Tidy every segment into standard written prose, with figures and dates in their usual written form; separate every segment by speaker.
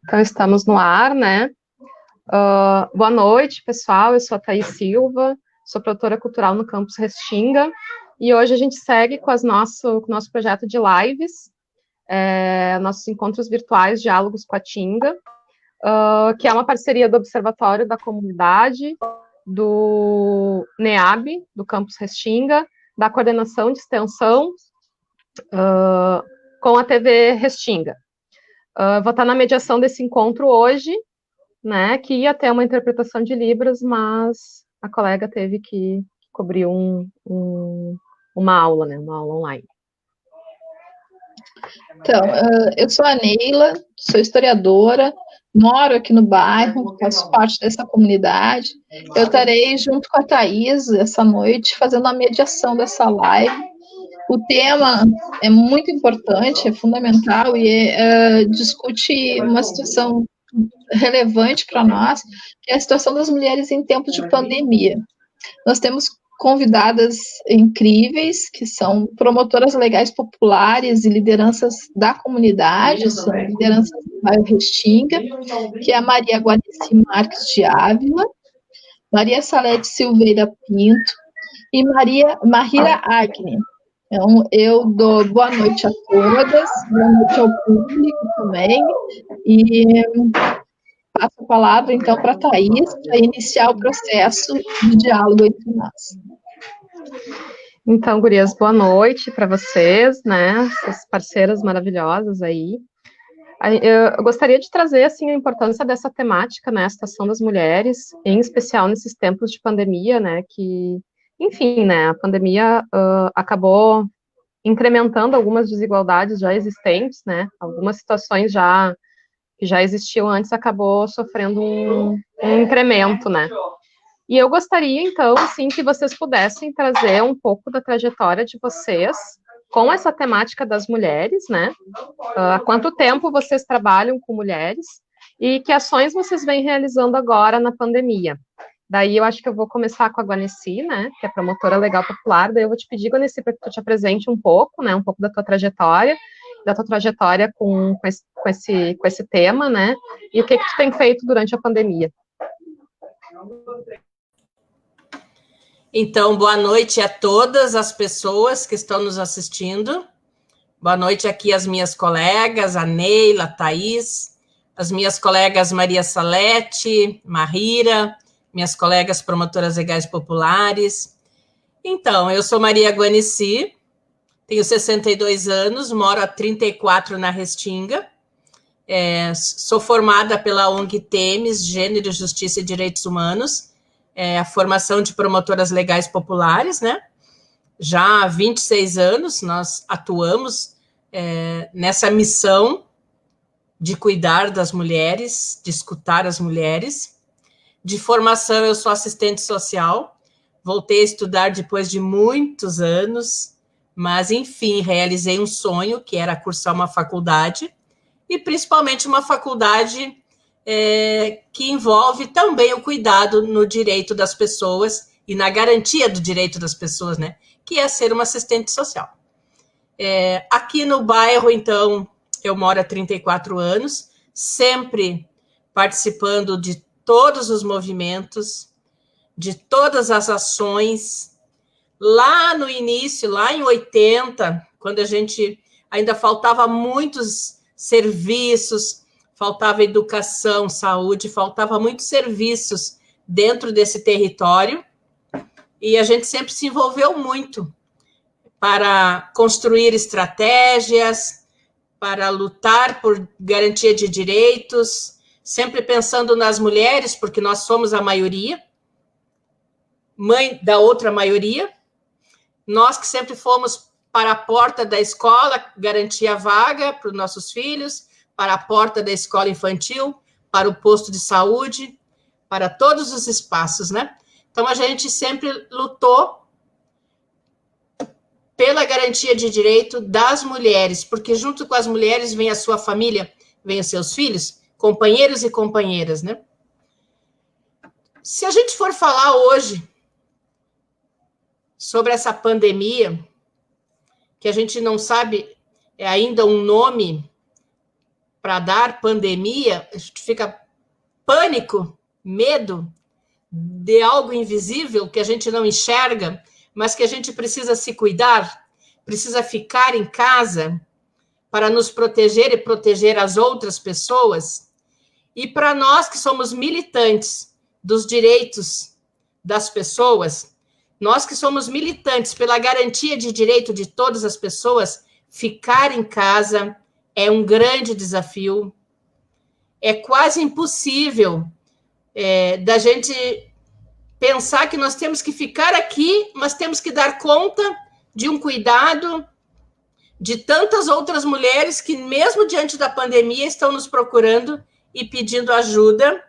Speaker 1: Então, estamos no ar, né? Boa noite, pessoal. Eu sou a Thaís Silva, sou produtora cultural no Campus Restinga, e hoje a gente segue com o nosso projeto de lives, nossos encontros virtuais, Diálogos com a Tinga, que é uma parceria do Observatório da Comunidade, do NEAB, do Campus Restinga, da Coordenação de Extensão, com a TV Restinga. Vou estar na mediação desse encontro hoje, né, que ia ter uma interpretação de Libras, mas a colega teve que cobrir uma aula, né, uma aula online.
Speaker 2: Então, eu sou a Neila, sou historiadora, moro aqui no bairro, faço parte dessa comunidade. Eu estarei junto com a Thaís essa noite fazendo a mediação dessa live. O tema é muito importante, é fundamental e discute uma situação relevante para nós, que é a situação das mulheres em tempos de pandemia. Nós temos convidadas incríveis, que são promotoras legais populares e lideranças da comunidade, são lideranças do bairro Restinga, que é a Maria Guarnici Marques de Ávila, Maria Salete Silveira Pinto e Mahira Agni. Então, eu dou boa noite a todas, boa noite ao público também, e passo a palavra, então, para a Thaís, para iniciar o processo de diálogo entre nós.
Speaker 1: Então, gurias, boa noite para vocês, né, essas parceiras maravilhosas aí. Eu gostaria de trazer, assim, a importância dessa temática, né, a situação das mulheres, em especial nesses tempos de pandemia, né, que, enfim, né, a pandemia acabou incrementando algumas desigualdades já existentes, né, algumas situações que já existiam antes acabou sofrendo um incremento, né. E eu gostaria, então, assim, que vocês pudessem trazer um pouco da trajetória de vocês com essa temática das mulheres, né? Há quanto tempo vocês trabalham com mulheres e que ações vocês vêm realizando agora na pandemia? Daí eu acho que eu vou começar com a Guarnici, né, que é promotora legal popular, daí eu vou te pedir, Guarnici, para que tu te apresente um pouco, né, um pouco da tua trajetória com esse tema, né, e o que tu tem feito durante a pandemia.
Speaker 3: Então, boa noite a todas as pessoas que estão nos assistindo. Boa noite aqui às minhas colegas, a Neila, a Thaís, as minhas colegas Maria Salete, Mahira, minhas colegas promotoras legais populares. Então, eu sou Maria Guarnici, tenho 62 anos, moro há 34 na Restinga, sou formada pela ONG Temes, Gênero, Justiça e Direitos Humanos, a formação de promotoras legais populares, né? Já há 26 anos nós atuamos nessa missão de cuidar das mulheres, de escutar as mulheres. De formação, eu sou assistente social, voltei a estudar depois de muitos anos, mas, enfim, realizei um sonho, que era cursar uma faculdade, e principalmente uma faculdade que envolve também o cuidado no direito das pessoas e na garantia do direito das pessoas, né? Que é ser uma assistente social. Aqui no bairro, então, eu moro há 34 anos, sempre participando de todos os movimentos, de todas as ações. Lá no início, lá em 80, quando a gente ainda faltava muitos serviços, faltava educação, saúde, faltava muitos serviços dentro desse território, e a gente sempre se envolveu muito para construir estratégias, para lutar por garantia de direitos, sempre pensando nas mulheres, porque nós somos a maioria, mãe da outra maioria, nós que sempre fomos para a porta da escola, garantir a vaga para os nossos filhos, para a porta da escola infantil, para o posto de saúde, para todos os espaços, né? Então, a gente sempre lutou pela garantia de direito das mulheres, porque junto com as mulheres vem a sua família, vem os seus filhos, companheiros e companheiras, né? Se a gente for falar hoje sobre essa pandemia, que a gente não sabe ainda um nome para dar pandemia, a gente fica pânico, medo de algo invisível que a gente não enxerga, mas que a gente precisa se cuidar, precisa ficar em casa para nos proteger e proteger as outras pessoas. E para nós que somos militantes dos direitos das pessoas, nós que somos militantes pela garantia de direito de todas as pessoas, ficar em casa é um grande desafio. É quase impossível da gente pensar que nós temos que ficar aqui, mas temos que dar conta de um cuidado de tantas outras mulheres que, mesmo diante da pandemia, estão nos procurando e pedindo ajuda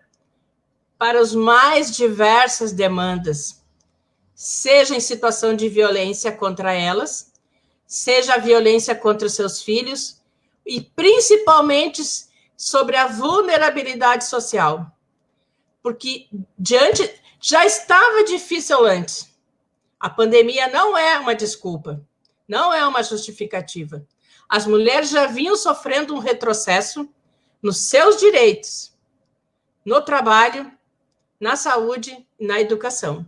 Speaker 3: para as mais diversas demandas, seja em situação de violência contra elas, seja a violência contra os seus filhos, e principalmente sobre a vulnerabilidade social. Porque já estava difícil antes. A pandemia não é uma desculpa, não é uma justificativa. As mulheres já vinham sofrendo um retrocesso nos seus direitos, no trabalho, na saúde e na educação.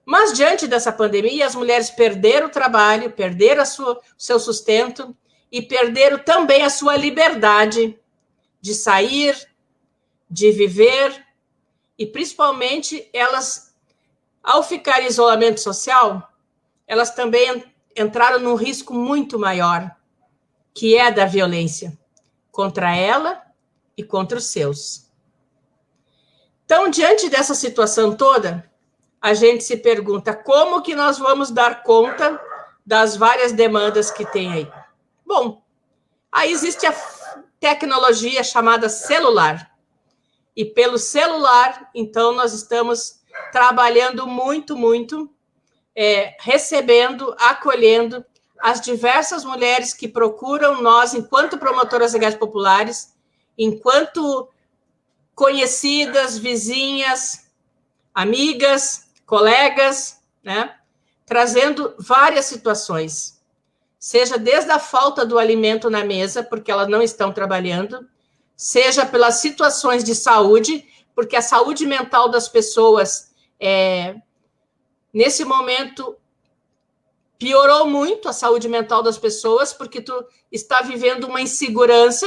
Speaker 3: Mas, diante dessa pandemia, as mulheres perderam o trabalho, perderam o seu sustento e perderam também a sua liberdade de sair, de viver, e principalmente elas, ao ficar em isolamento social, elas também entraram num risco muito maior, que é da violência contra ela e contra os seus. Então, diante dessa situação toda, a gente se pergunta como que nós vamos dar conta das várias demandas que tem aí. Bom, aí existe a tecnologia chamada celular. E pelo celular, então, nós estamos trabalhando muito, recebendo, acolhendo as diversas mulheres que procuram nós, enquanto promotoras legais populares, enquanto conhecidas, vizinhas, amigas, colegas, né? Trazendo várias situações, seja desde a falta do alimento na mesa, porque elas não estão trabalhando, seja pelas situações de saúde, porque a saúde mental das pessoas, nesse momento, piorou muito a saúde mental das pessoas, porque tu está vivendo uma insegurança,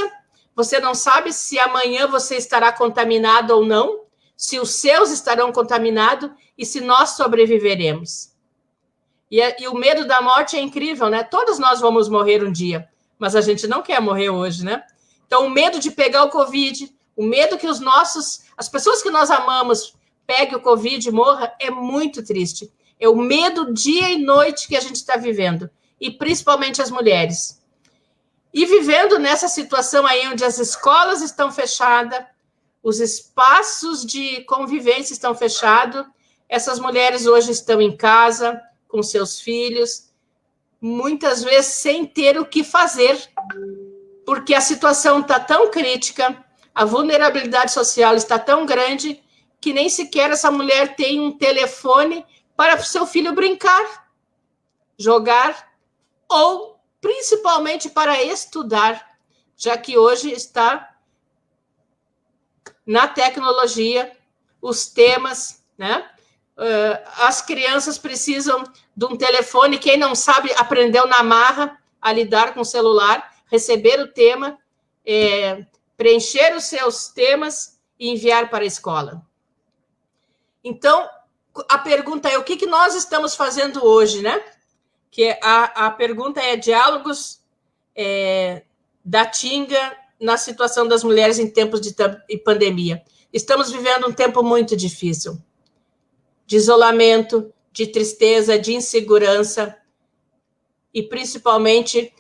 Speaker 3: você não sabe se amanhã você estará contaminado ou não, se os seus estarão contaminados e se nós sobreviveremos. E o medo da morte é incrível, né? Todos nós vamos morrer um dia, mas a gente não quer morrer hoje, né? Então, o medo de pegar o Covid, o medo que as pessoas que nós amamos peguem o Covid e morram, é muito triste. É o medo dia e noite que a gente está vivendo, e principalmente as mulheres. E vivendo nessa situação aí onde as escolas estão fechadas, os espaços de convivência estão fechados, essas mulheres hoje estão em casa com seus filhos, muitas vezes sem ter o que fazer, porque a situação está tão crítica, a vulnerabilidade social está tão grande, que nem sequer essa mulher tem um telefone para o seu filho brincar, jogar, ou principalmente para estudar, já que hoje está na tecnologia os temas, né? As crianças precisam de um telefone, quem não sabe aprendeu na marra a lidar com o celular, receber o tema, preencher os seus temas e enviar para a escola. Então, a pergunta é, o que nós estamos fazendo hoje, né? Que a pergunta é diálogos da Tinga na situação das mulheres em tempos de pandemia. Estamos vivendo um tempo muito difícil, de isolamento, de tristeza, de insegurança, e principalmente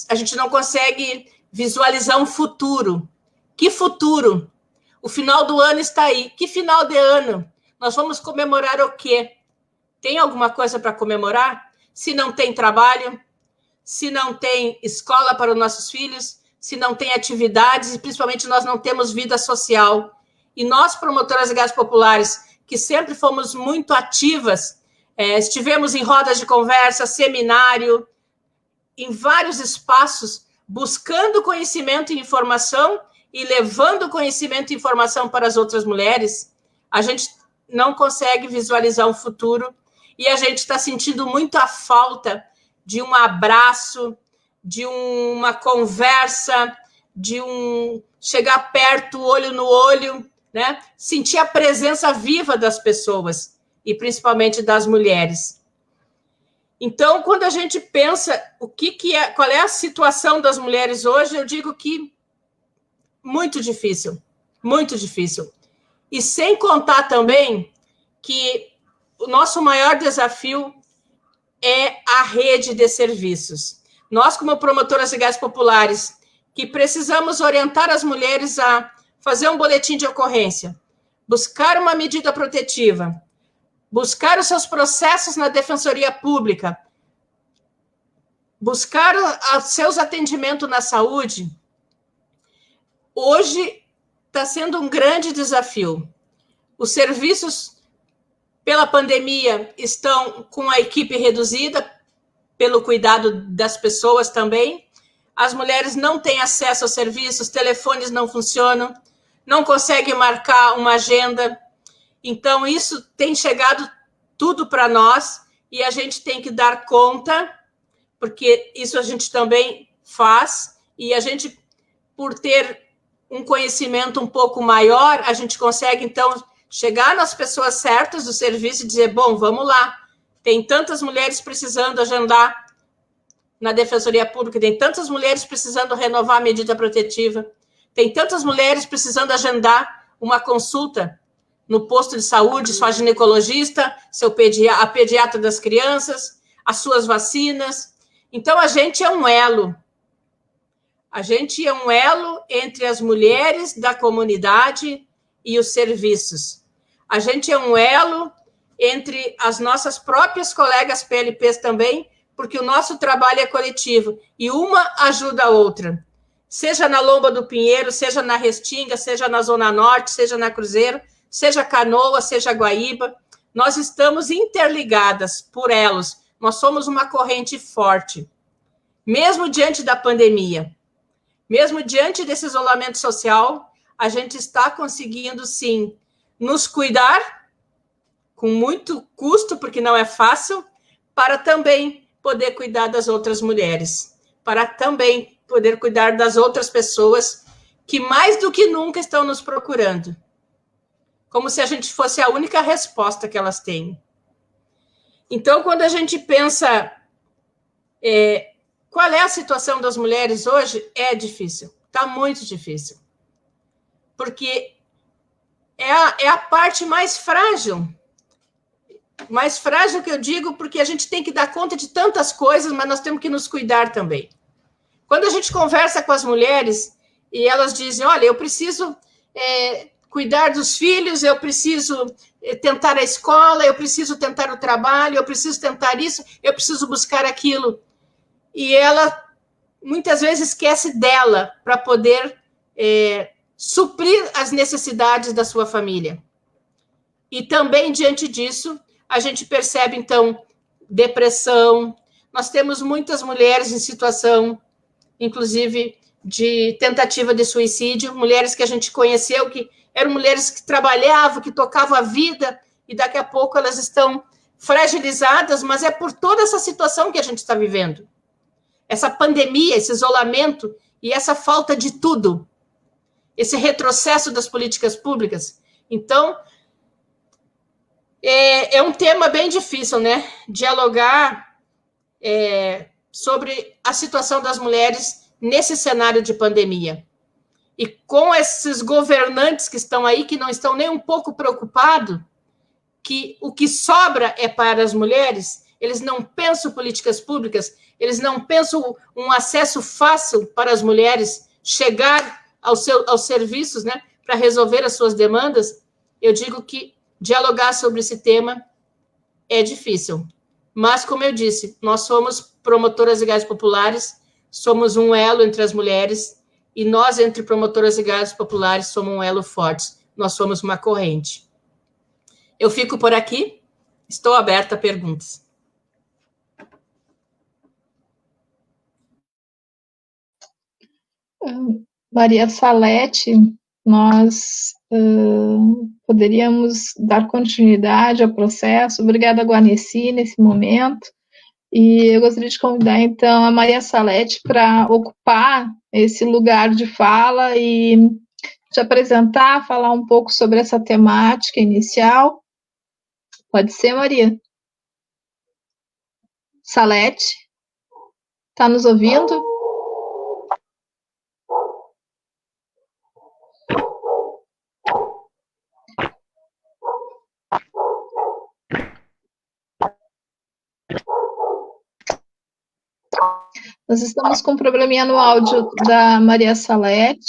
Speaker 3: a gente não consegue visualizar um futuro. Que futuro? O final do ano está aí. Que final de ano? Nós vamos comemorar o quê? Tem alguma coisa para comemorar? se não tem trabalho, se não tem escola para os nossos filhos, se não tem atividades, e principalmente nós não temos vida social. E nós, promotoras legais populares, que sempre fomos muito ativas, estivemos em rodas de conversa, seminário, em vários espaços, buscando conhecimento e informação e levando conhecimento e informação para as outras mulheres, a gente não consegue visualizar um futuro e a gente está sentindo muito a falta de um abraço, de uma conversa, de um chegar perto, olho no olho, né? Sentir a presença viva das pessoas e principalmente das mulheres. Então, quando a gente pensa qual é a situação das mulheres hoje, eu digo que muito difícil, muito difícil. E sem contar também que o nosso maior desafio é a rede de serviços. Nós, como promotoras legais populares, que precisamos orientar as mulheres a fazer um boletim de ocorrência, buscar uma medida protetiva, buscar os seus processos na Defensoria Pública, buscar os seus atendimentos na saúde, hoje está sendo um grande desafio. Os serviços, pela pandemia, estão com a equipe reduzida, pelo cuidado das pessoas também. As mulheres não têm acesso aos serviços, os telefones não funcionam, não conseguem marcar uma agenda. Então, isso tem chegado tudo para nós e a gente tem que dar conta, porque isso a gente também faz, e a gente, por ter um conhecimento um pouco maior, a gente consegue, então, chegar nas pessoas certas do serviço e dizer, bom, vamos lá, tem tantas mulheres precisando agendar na Defensoria Pública, tem tantas mulheres precisando renovar a medida protetiva, tem tantas mulheres precisando agendar uma consulta no posto de saúde, sua ginecologista, a pediatra das crianças, as suas vacinas. Então, a gente é um elo. A gente é um elo entre as mulheres da comunidade e os serviços. A gente é um elo entre as nossas próprias colegas PLPs também, porque o nosso trabalho é coletivo e uma ajuda a outra. Seja na Lomba do Pinheiro, seja na Restinga, seja na Zona Norte, seja na Cruzeiro, seja Canoa, seja Guaíba, nós estamos interligadas por elos. Nós somos uma corrente forte. Mesmo diante da pandemia, mesmo diante desse isolamento social, a gente está conseguindo, sim, nos cuidar, com muito custo, porque não é fácil, para também poder cuidar das outras mulheres, para também poder cuidar das outras pessoas que mais do que nunca estão nos procurando, como se a gente fosse a única resposta que elas têm. Então, quando a gente pensa qual é a situação das mulheres hoje, é difícil, está muito difícil, porque é a parte mais frágil que eu digo, porque a gente tem que dar conta de tantas coisas, mas nós temos que nos cuidar também. Quando a gente conversa com as mulheres e elas dizem, olha, eu preciso cuidar dos filhos, eu preciso tentar a escola, eu preciso tentar o trabalho, eu preciso tentar isso, eu preciso buscar aquilo. E ela, muitas vezes, esquece dela para poder suprir as necessidades da sua família. E também, diante disso, a gente percebe, então, depressão. Nós temos muitas mulheres em situação, inclusive, de tentativa de suicídio, mulheres que a gente conheceu, que eram mulheres que trabalhavam, que tocavam a vida, e daqui a pouco elas estão fragilizadas, mas é por toda essa situação que a gente está vivendo. Essa pandemia, esse isolamento e essa falta de tudo, esse retrocesso das políticas públicas. Então, é um tema bem difícil, né? Dialogar sobre a situação das mulheres nesse cenário de pandemia. E com esses governantes que estão aí, que não estão nem um pouco preocupados, que o que sobra é para as mulheres, eles não pensam políticas públicas, eles não pensam um acesso fácil para as mulheres chegar aos serviços, né, para resolver as suas demandas. Eu digo que dialogar sobre esse tema é difícil, Mas, como eu disse, nós somos promotoras legais populares, somos um elo entre as mulheres, e nós, entre promotoras legais populares, somos um elo forte. Nós somos uma corrente. Eu fico por aqui, estou aberta a perguntas.
Speaker 2: Maria Salete, nós poderíamos dar continuidade ao processo. Obrigada, Guarneci, nesse momento. E eu gostaria de convidar, então, a Maria Salete para ocupar esse lugar de fala e te apresentar, falar um pouco sobre essa temática inicial. Pode ser, Maria? Salete? Está nos ouvindo? Nós estamos com um probleminha no áudio da Maria Salete.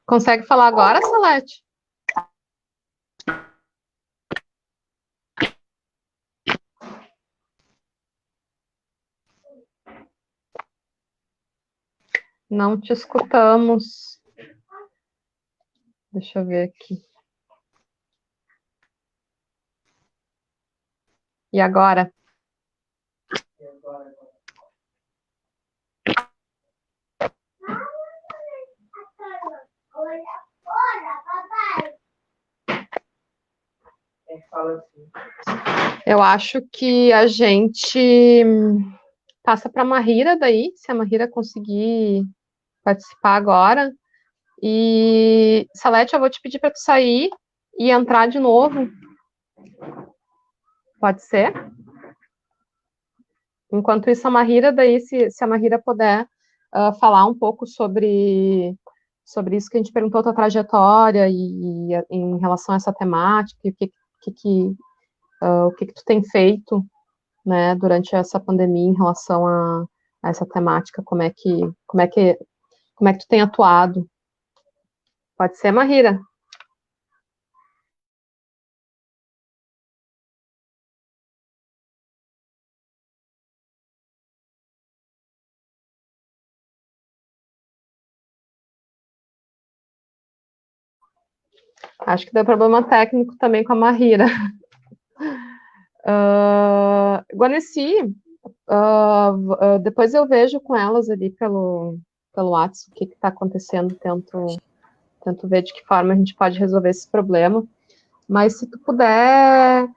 Speaker 1: Consegue falar agora, Salete? Não te escutamos. Deixa eu ver aqui. E agora? Eu acho que a gente passa para a Mahira daí, se a Mahira conseguir participar agora. E, Salete, eu vou te pedir para tu sair e entrar de novo. Pode ser? Enquanto isso, a Mahira, daí, se a Mahira puder falar um pouco sobre isso que a gente perguntou, tua trajetória e em relação a essa temática, e o que tu tem feito, né, durante essa pandemia em relação a essa temática, como é que tu tem atuado? Pode ser, Mahira? Acho que deu problema técnico também com a Mahira. Guarneci, depois eu vejo com elas ali pelo WhatsApp o que está acontecendo, tento ver de que forma a gente pode resolver esse problema. Mas se tu puder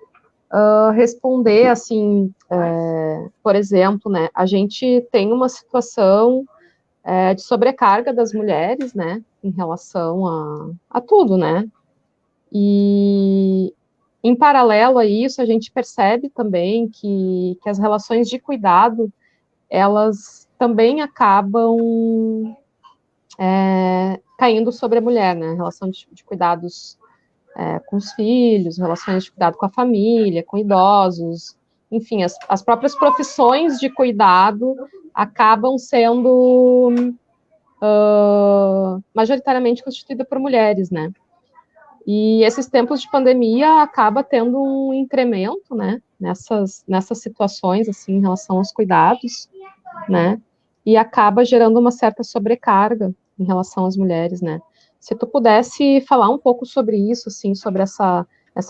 Speaker 1: responder, assim, por exemplo, né, a gente tem uma situação de sobrecarga das mulheres, né, em relação a tudo, né, e em paralelo a isso, a gente percebe também que as relações de cuidado, elas também acabam caindo sobre a mulher, né, relação de cuidados com os filhos, relações de cuidado com a família, com idosos, enfim, as próprias profissões de cuidado acabam sendo majoritariamente constituídas por mulheres, né? E esses tempos de pandemia acaba tendo um incremento, né, nessas situações, assim, em relação aos cuidados, né, e acaba gerando uma certa sobrecarga em relação às mulheres, né. Se tu pudesse falar um pouco sobre isso, assim, sobre essa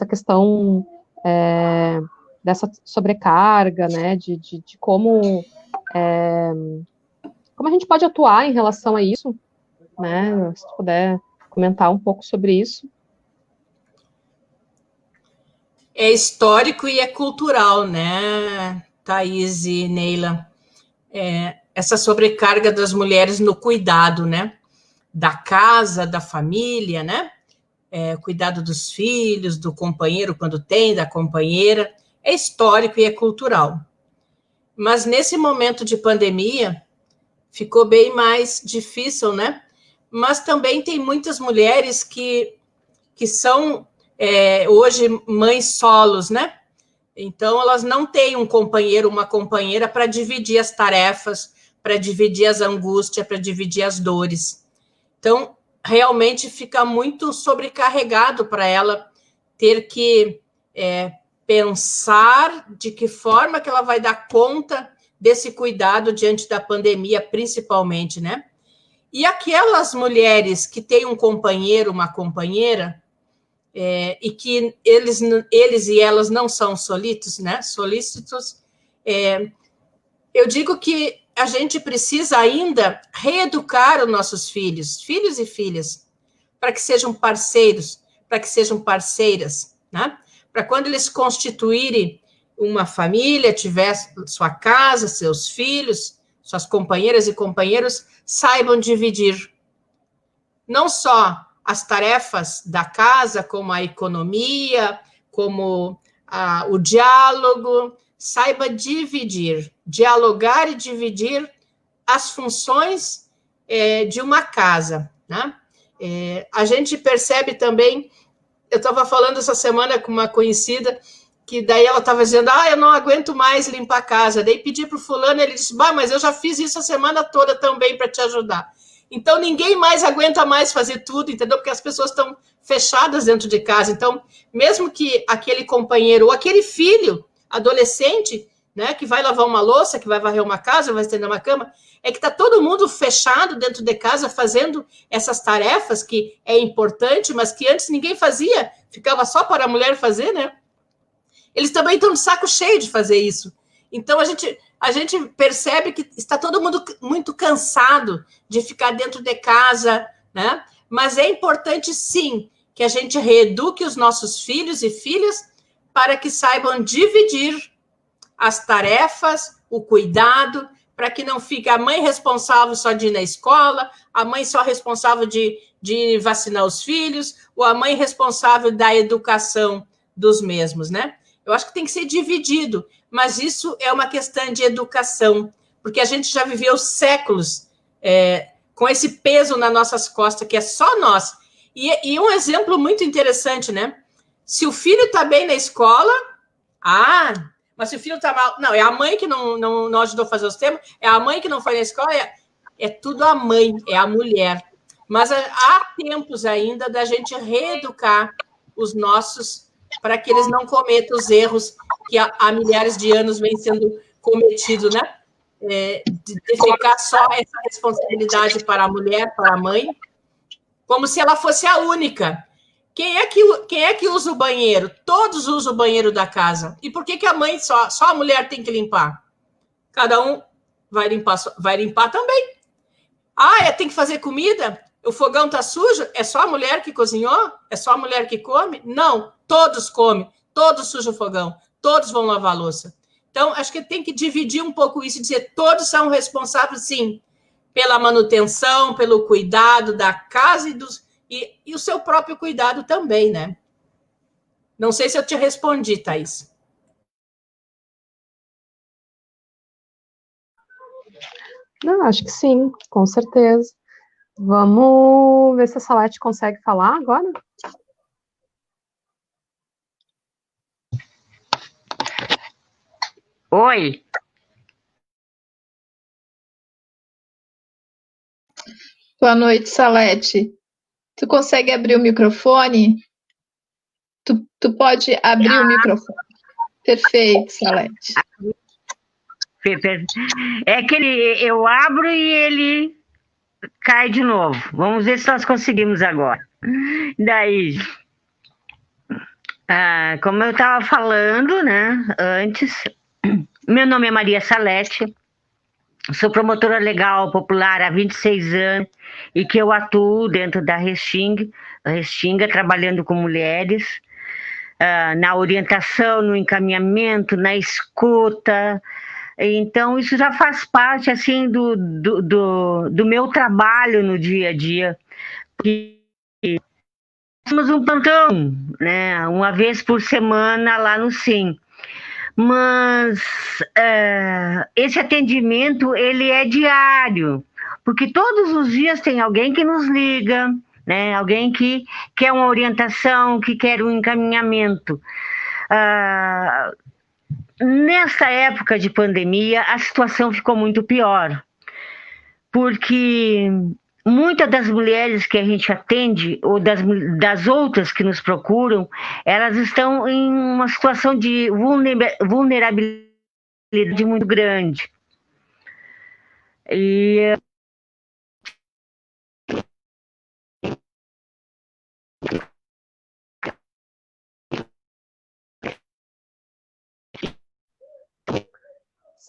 Speaker 1: questão dessa sobrecarga, né, de como a gente pode atuar em relação a isso, né, se tu puder comentar um pouco sobre isso.
Speaker 3: É histórico e é cultural, né, Thaís e Neila? Essa sobrecarga das mulheres no cuidado, né? Da casa, da família, né? Cuidado dos filhos, do companheiro quando tem, da companheira. É histórico e é cultural. Mas nesse momento de pandemia, ficou bem mais difícil, né? Mas também tem muitas mulheres que são hoje mães solos, né? Então, elas não têm um companheiro, uma companheira para dividir as tarefas, para dividir as angústias, para dividir as dores. Então, realmente fica muito sobrecarregado para ela ter que pensar de que forma que ela vai dar conta desse cuidado diante da pandemia, principalmente, né? E aquelas mulheres que têm um companheiro, uma companheira, e que eles e elas não são solícitos, né? Solícitos, eu digo que a gente precisa ainda reeducar os nossos filhos e filhas, para que sejam parceiros, para que sejam parceiras, né? Para quando eles constituírem uma família, tiver sua casa, seus filhos, suas companheiras e companheiros, saibam dividir não só as tarefas da casa, como a economia, como o diálogo, saiba dividir, dialogar e dividir as funções de uma casa, né? A gente percebe também, eu estava falando essa semana com uma conhecida, que daí ela estava dizendo, eu não aguento mais limpar a casa, daí pedi para o fulano, ele disse, mas eu já fiz isso a semana toda também para te ajudar. Então, ninguém mais aguenta mais fazer tudo, entendeu? Porque as pessoas estão fechadas dentro de casa. Então, mesmo que aquele companheiro ou aquele filho, adolescente, né, que vai lavar uma louça, que vai varrer uma casa, vai estender uma cama, é que está todo mundo fechado dentro de casa fazendo essas tarefas que é importante, mas que antes ninguém fazia, ficava só para a mulher fazer, né? Eles também estão de saco cheio de fazer isso. Então, a gente percebe que está todo mundo muito cansado de ficar dentro de casa, né? Mas é importante, sim, que a gente reeduque os nossos filhos e filhas para que saibam dividir as tarefas, o cuidado, para que não fique a mãe responsável só de ir na escola, a mãe só responsável de vacinar os filhos, ou a mãe responsável da educação dos mesmos, né? Eu acho que tem que ser dividido, mas isso é uma questão de educação, porque a gente já viveu séculos com esse peso nas nossas costas, que é só nós. E um exemplo muito interessante, né? Se o filho está bem na escola, mas se o filho está mal... Não, é a mãe que não ajudou a fazer os temas, é a mãe que não foi na escola, é tudo a mãe, é a mulher. Mas há tempos ainda da gente reeducar os nossos para que eles não cometam os erros que há milhares de anos vem sendo cometido, né? De ficar só essa responsabilidade para a mulher, para a mãe, como se ela fosse a única. Quem é que usa o banheiro? Todos usam o banheiro da casa. E por que a mãe só a mulher tem que limpar? Cada um vai limpar também. Tem que fazer comida? O fogão está sujo? É só a mulher que cozinhou? É só a mulher que come? Não, todos comem, todos sujam o fogão, todos vão lavar a louça. Então, acho que tem que dividir um pouco isso e dizer todos são responsáveis, sim, pela manutenção, pelo cuidado da casa e o seu próprio cuidado também, né? Não sei se eu te respondi, Thaís.
Speaker 1: Não, acho que sim, com certeza. Vamos ver se a Salete consegue falar agora.
Speaker 4: Oi.
Speaker 2: Boa noite, Salete. Tu consegue abrir o microfone? Tu pode abrir o microfone. Perfeito, Salete.
Speaker 4: É que eu abro e ele cai de novo. Vamos ver se nós conseguimos agora. Daí, como eu estava falando, né, antes, meu nome é Maria Salete, sou promotora legal popular há 26 anos e que eu atuo dentro da Restinga, trabalhando com mulheres, na orientação, no encaminhamento, na escuta. Então, isso já faz parte, assim, do meu trabalho no dia a dia. Porque temos um plantão, né, uma vez por semana lá no SIM. Mas esse atendimento, ele é diário, porque todos os dias tem alguém que nos liga, né, alguém que quer uma orientação, que quer um encaminhamento. Nesta época de pandemia, a situação ficou muito pior, porque muitas das mulheres que a gente atende, ou das outras que nos procuram, elas estão em uma situação de vulnerabilidade muito grande. E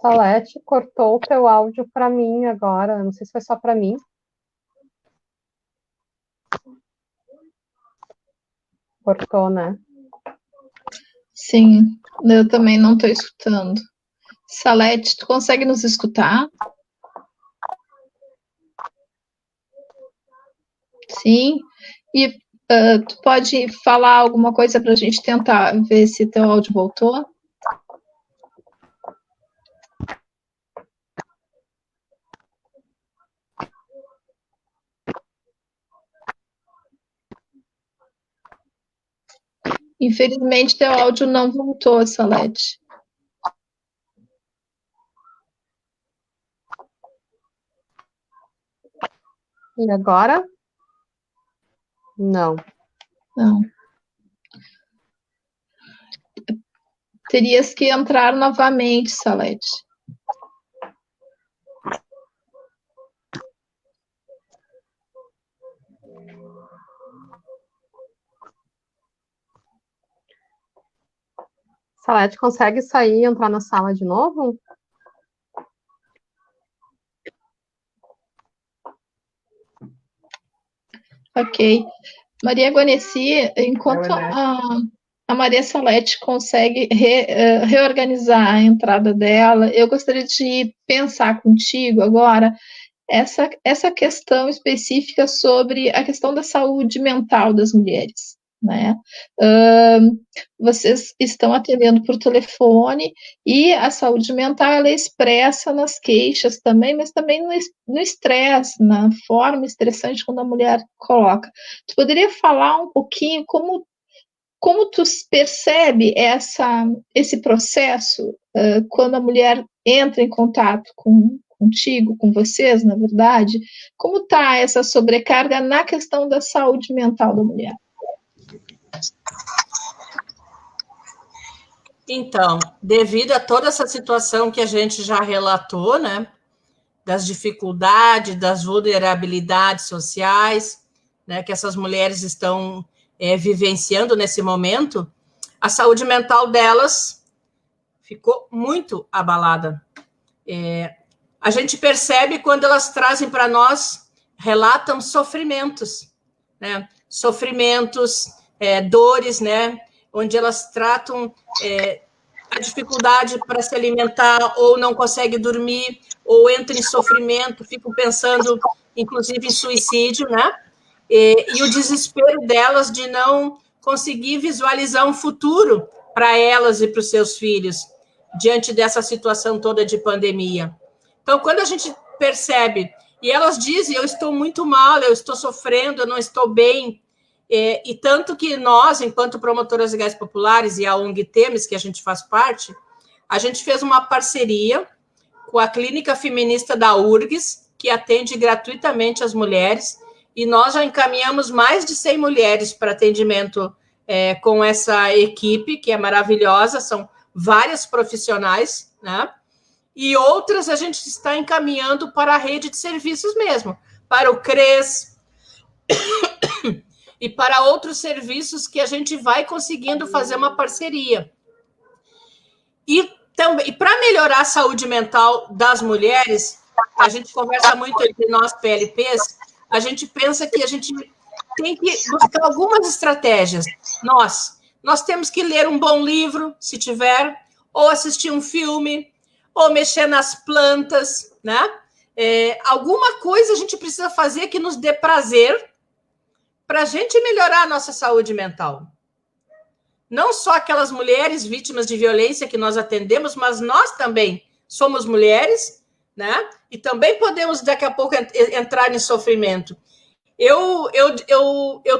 Speaker 1: Salete, cortou o teu áudio para mim agora. Não sei se foi só para mim. Cortou, né?
Speaker 2: Sim, eu também não estou escutando. Salete, tu consegue nos escutar? Sim. E tu pode falar alguma coisa para a gente tentar ver se teu áudio voltou? Infelizmente, teu áudio não voltou, Salete.
Speaker 1: E agora? Não.
Speaker 2: Não. Terias que entrar novamente, Salete.
Speaker 1: Salete, consegue sair e entrar na sala de novo?
Speaker 2: Ok. Maria Guaneci, enquanto a Maria Salete consegue reorganizar a entrada dela, eu gostaria de pensar contigo agora essa questão específica sobre a questão da saúde mental das mulheres, né? Vocês estão atendendo por telefone e a saúde mental ela é expressa nas queixas também, mas também no estresse, na forma estressante quando a mulher coloca. Tu poderia falar um pouquinho como tu percebe esse processo quando a mulher entra em contato contigo, com vocês, na verdade? Como está essa sobrecarga na questão da saúde mental da mulher?
Speaker 3: Então, devido a toda essa situação que a gente já relatou, né, das dificuldades, das vulnerabilidades sociais, né, que essas mulheres estão vivenciando nesse momento, a saúde mental delas ficou muito abalada. A gente percebe quando elas trazem para nós, relatam sofrimentos, né, sofrimentos, dores, né, onde elas tratam a dificuldade para se alimentar, ou não consegue dormir, ou entra em sofrimento, ficam pensando, inclusive, em suicídio, né? E o desespero delas de não conseguir visualizar um futuro para elas e para os seus filhos, diante dessa situação toda de pandemia. Então, quando a gente percebe, e elas dizem, eu estou muito mal, eu estou sofrendo, eu não estou bem, e tanto que nós, enquanto promotoras legais populares e a ONG Temes, que a gente faz parte, a gente fez uma parceria com a Clínica Feminista da URGS, que atende gratuitamente as mulheres, e nós já encaminhamos mais de 100 mulheres para atendimento com essa equipe, que é maravilhosa, são várias profissionais, né? E outras a gente está encaminhando para a rede de serviços mesmo, para o CRES, e para outros serviços que a gente vai conseguindo fazer uma parceria. E para melhorar a saúde mental das mulheres, a gente conversa muito entre nós, PLPs, a gente pensa que a gente tem que buscar algumas estratégias. Nós temos que ler um bom livro, se tiver, ou assistir um filme, ou mexer nas plantas, né? Alguma coisa a gente precisa fazer que nos dê prazer, para a gente melhorar a nossa saúde mental. Não só aquelas mulheres vítimas de violência que nós atendemos, mas nós também somos mulheres, né? E também podemos, daqui a pouco, entrar em sofrimento. Eu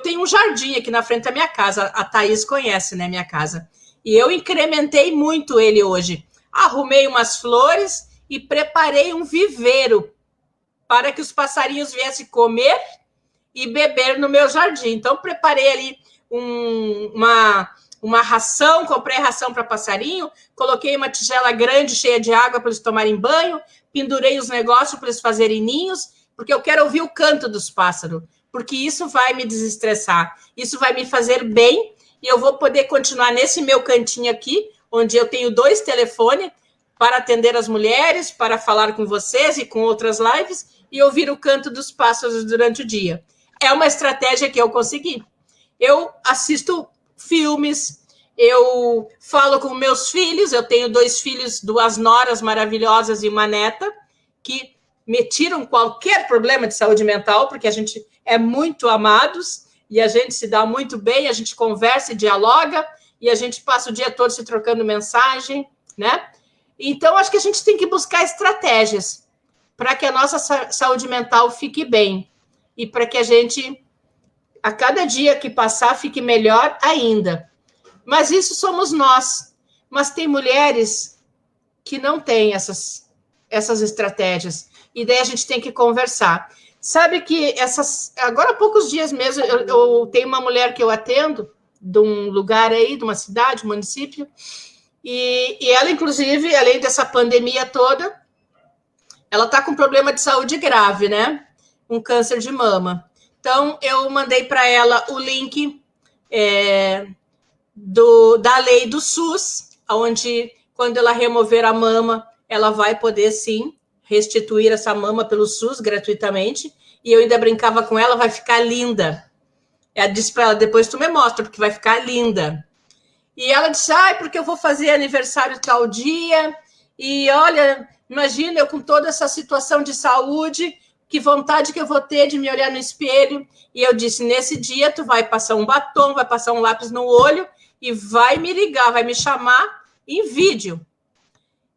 Speaker 3: tenho um jardim aqui na frente da minha casa, a Thaís conhece, né, minha casa, e eu incrementei muito ele hoje. Arrumei umas flores e preparei um viveiro para que os passarinhos viessem comer e beber no meu jardim. Então, preparei ali uma ração, comprei ração para passarinho, coloquei uma tigela grande cheia de água para eles tomarem banho, pendurei os negócios para eles fazerem ninhos, porque eu quero ouvir o canto dos pássaros, porque isso vai me desestressar, isso vai me fazer bem, e eu vou poder continuar nesse meu cantinho aqui, onde eu tenho 2 telefones para atender as mulheres, para falar com vocês e com outras lives, e ouvir o canto dos pássaros durante o dia. É uma estratégia que eu consegui. Eu assisto filmes, eu falo com meus filhos, eu tenho 2 filhos, 2 noras maravilhosas e uma neta, que me tiram qualquer problema de saúde mental, porque a gente é muito amados, e a gente se dá muito bem, a gente conversa e dialoga, e a gente passa o dia todo se trocando mensagem, né? Então, acho que a gente tem que buscar estratégias para que a nossa saúde mental fique bem, e para que a gente, a cada dia que passar, fique melhor ainda. Mas isso somos nós. Mas tem mulheres que não têm essas estratégias. E daí a gente tem que conversar. Sabe que agora há poucos dias mesmo, eu tenho uma mulher que eu atendo, de um lugar aí, de uma cidade, um município, e ela, inclusive, além dessa pandemia toda, ela está com problema de saúde grave, né? Um câncer de mama. Então, eu mandei para ela o link da lei do SUS, onde, quando ela remover a mama, ela vai poder, sim, restituir essa mama pelo SUS gratuitamente. E eu ainda brincava com ela, vai ficar linda. Ela disse para ela, depois tu me mostra, porque vai ficar linda. E ela disse, porque eu vou fazer aniversário tal dia, e olha, imagina eu com toda essa situação de saúde, que vontade que eu vou ter de me olhar no espelho. E eu disse, nesse dia tu vai passar um batom, vai passar um lápis no olho, e vai me ligar, vai me chamar em vídeo.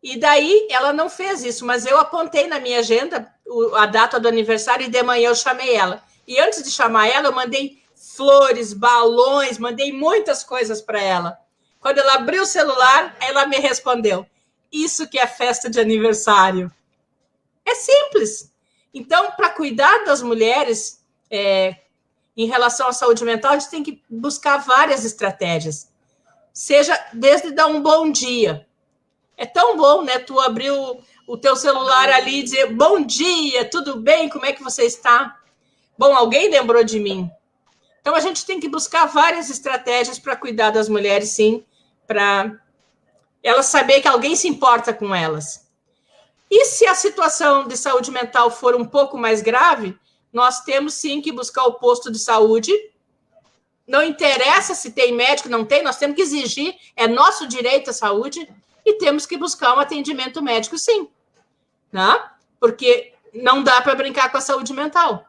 Speaker 3: E daí ela não fez isso, mas eu apontei na minha agenda a data do aniversário, e de manhã eu chamei ela. E antes de chamar ela, eu mandei flores, balões, mandei muitas coisas para ela. Quando ela abriu o celular, ela me respondeu, isso que é festa de aniversário. É simples. Então, para cuidar das mulheres em relação à saúde mental, a gente tem que buscar várias estratégias. Seja desde dar um bom dia. É tão bom, né? Tu abrir o teu celular ali e dizer, bom dia, tudo bem? Como é que você está? Bom, alguém lembrou de mim. Então, a gente tem que buscar várias estratégias para cuidar das mulheres, sim, para elas saberem que alguém se importa com elas. E se a situação de saúde mental for um pouco mais grave, nós temos, sim, que buscar o posto de saúde. Não interessa se tem médico, não tem, nós temos que exigir, é nosso direito à saúde, e temos que buscar um atendimento médico, sim. Né? Porque não dá para brincar com a saúde mental.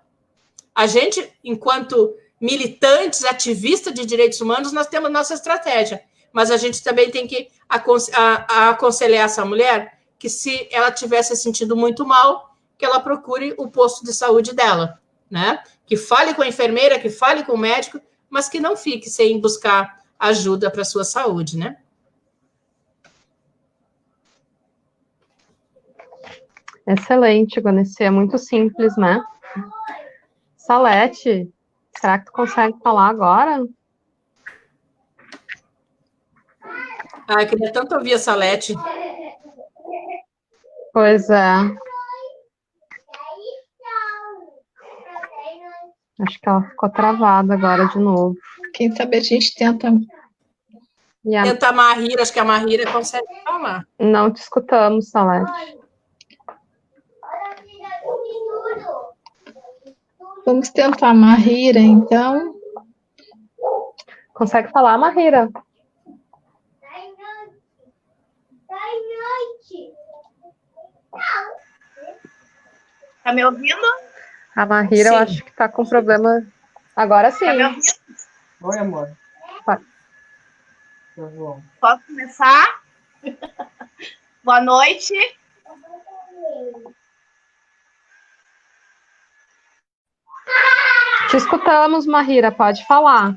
Speaker 3: A gente, enquanto militantes, ativistas de direitos humanos, nós temos nossa estratégia. Mas a gente também tem que aconselhar essa mulher que, se ela estiver se sentindo muito mal, que ela procure o posto de saúde dela. Né? Que fale com a enfermeira, que fale com o médico, mas que não fique sem buscar ajuda para a sua saúde, né?
Speaker 1: Excelente, Guaneci, é muito simples, né? Salete, será que tu consegue falar agora?
Speaker 3: Eu queria tanto ouvir a Salete.
Speaker 1: Pois é. Acho que ela ficou travada agora de novo.
Speaker 2: Quem sabe a gente tenta.
Speaker 3: Tenta a Mahira, acho que a Mahira consegue falar.
Speaker 1: Não te escutamos, Salete.
Speaker 2: Vamos tentar a Mahira, então.
Speaker 1: Consegue falar, Mahira?
Speaker 5: Tá me ouvindo?
Speaker 1: A Mahira, eu acho que tá com problema. Agora sim.
Speaker 5: Tá me ouvindo?
Speaker 6: Oi, amor.
Speaker 5: Posso começar? Boa noite.
Speaker 1: Te escutamos, Mahira, pode falar.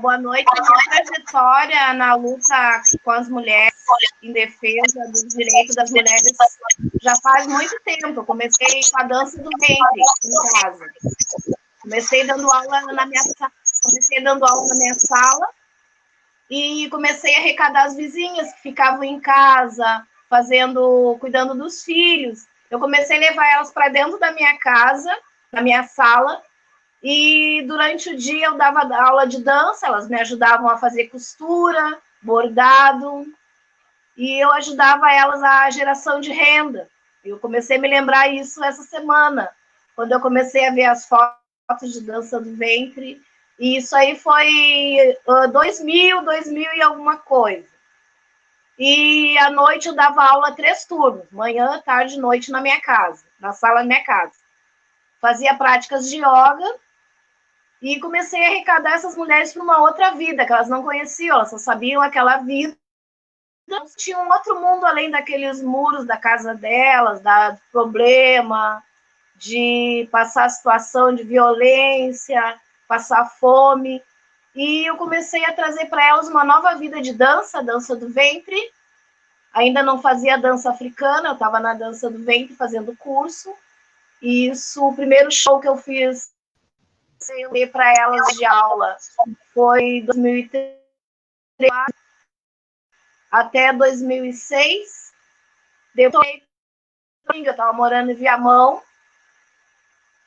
Speaker 5: Boa noite. A minha trajetória na luta com as mulheres em defesa dos direitos das mulheres já faz muito tempo. Eu comecei com a dança do ventre em casa. Comecei dando aula na minha sala e comecei a arrecadar as vizinhas que ficavam em casa, cuidando dos filhos. Eu comecei a levar elas para dentro da minha casa, na minha sala, e durante o dia eu dava aula de dança, elas me ajudavam a fazer costura, bordado, e eu ajudava elas a geração de renda. Eu comecei a me lembrar isso essa semana, quando eu comecei a ver as fotos de dança do ventre, e isso aí foi 2000 e alguma coisa. E à noite eu dava aula 3 turnos, manhã, tarde e noite na minha casa, na sala da minha casa. Fazia práticas de yoga, e comecei a arrecadar essas mulheres para uma outra vida, que elas não conheciam, elas só sabiam aquela vida. Tinha um outro mundo além daqueles muros da casa delas, do problema, de passar situação de violência, passar fome. E eu comecei a trazer para elas uma nova vida de dança, dança do ventre. Ainda não fazia dança africana, eu estava na dança do ventre fazendo curso. E isso, o primeiro show que eu fiz para elas de aula foi 2003 até 2006. Eu estava morando em Viamão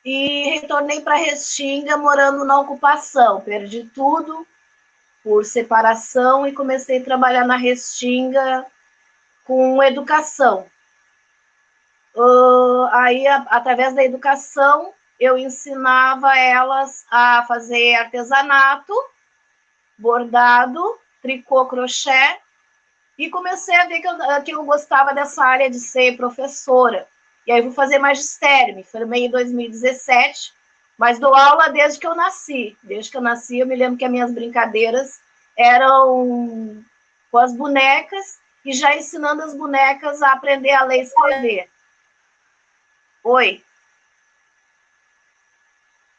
Speaker 5: e retornei para Restinga morando na ocupação. Perdi tudo por separação e comecei a trabalhar na Restinga com educação. Aí, através da educação, eu ensinava elas a fazer artesanato, bordado, tricô, crochê, e comecei a ver que eu gostava dessa área de ser professora. E aí vou fazer magistério, me formei em 2017, mas dou aula desde que eu nasci. Desde que eu nasci, eu me lembro que as minhas brincadeiras eram com as bonecas e já ensinando as bonecas a aprender a ler e escrever. Oi.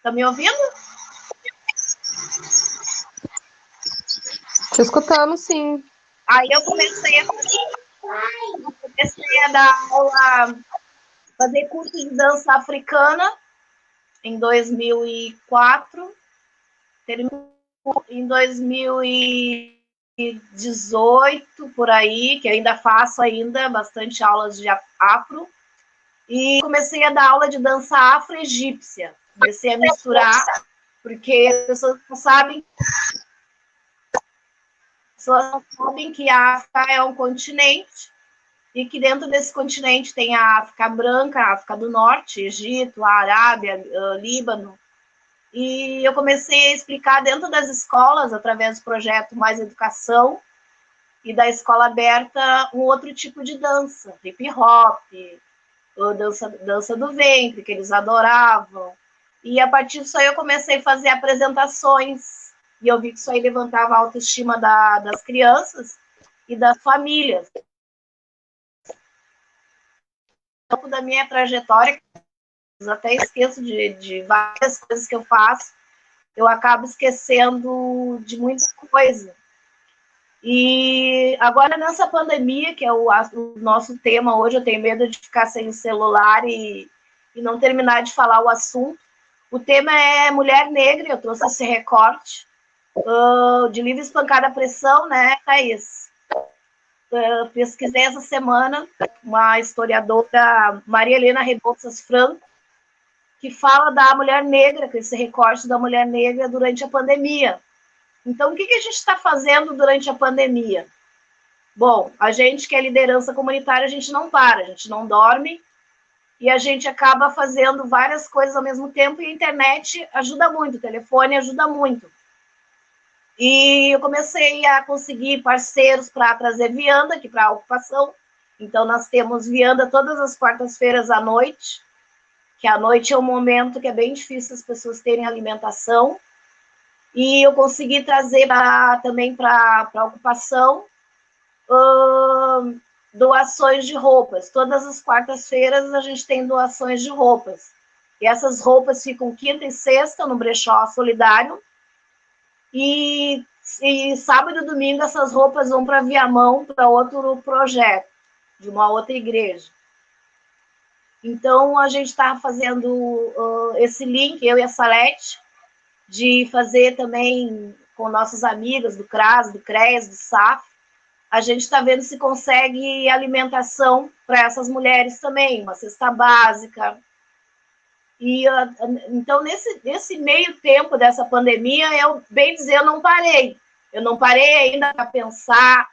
Speaker 5: Tá me ouvindo?
Speaker 1: Te escutamos, sim.
Speaker 5: Aí eu comecei a dar aula, fazer curso de dança africana em 2004. Terminou em 2018, por aí, que ainda faço bastante aulas de afro. E comecei a dar aula de dança afro-egípcia. Comecei a misturar, porque as pessoas não sabem que a África é um continente e que dentro desse continente tem a África branca, a África do Norte, Egito, a Arábia, Líbano. E eu comecei a explicar dentro das escolas, através do projeto Mais Educação e da escola aberta, um outro tipo de dança, hip-hop, dança do ventre, que eles adoravam. E a partir disso aí eu comecei a fazer apresentações, e eu vi que isso aí levantava a autoestima das crianças e das famílias. Um pouco da minha trajetória, eu até esqueço de várias coisas que eu faço, eu acabo esquecendo de muita coisa. E agora, nessa pandemia, que é o nosso tema hoje, eu tenho medo de ficar sem o celular e não terminar de falar o assunto. O tema é mulher negra, eu trouxe esse recorte de Livre Espancada Pressão, né, Thaís? Pesquisei essa semana uma historiadora, Maria Helena Rebouças Franco, que fala da mulher negra, com esse recorte da mulher negra durante a pandemia. Então, o que a gente está fazendo durante a pandemia? Bom, a gente que é liderança comunitária, a gente não para, a gente não dorme, e a gente acaba fazendo várias coisas ao mesmo tempo, e a internet ajuda muito, o telefone ajuda muito. E eu comecei a conseguir parceiros para trazer vianda aqui para a ocupação. Então, nós temos vianda todas as quartas-feiras à noite, que à noite é um momento que é bem difícil as pessoas terem alimentação. E eu consegui trazer também para a ocupação doações de roupas. Todas as quartas-feiras a gente tem doações de roupas. E essas roupas ficam quinta e sexta no brechó solidário. e sábado e domingo essas roupas vão para Viamão, para outro projeto, de uma outra igreja. Então, a gente está fazendo esse link, eu e a Salete, de fazer também com nossos amigos do CRAS, do CREAS, do SAF, a gente está vendo se consegue alimentação para essas mulheres também, uma cesta básica. E, então, nesse meio tempo dessa pandemia, eu, bem dizer, eu não parei. Eu não parei ainda para pensar,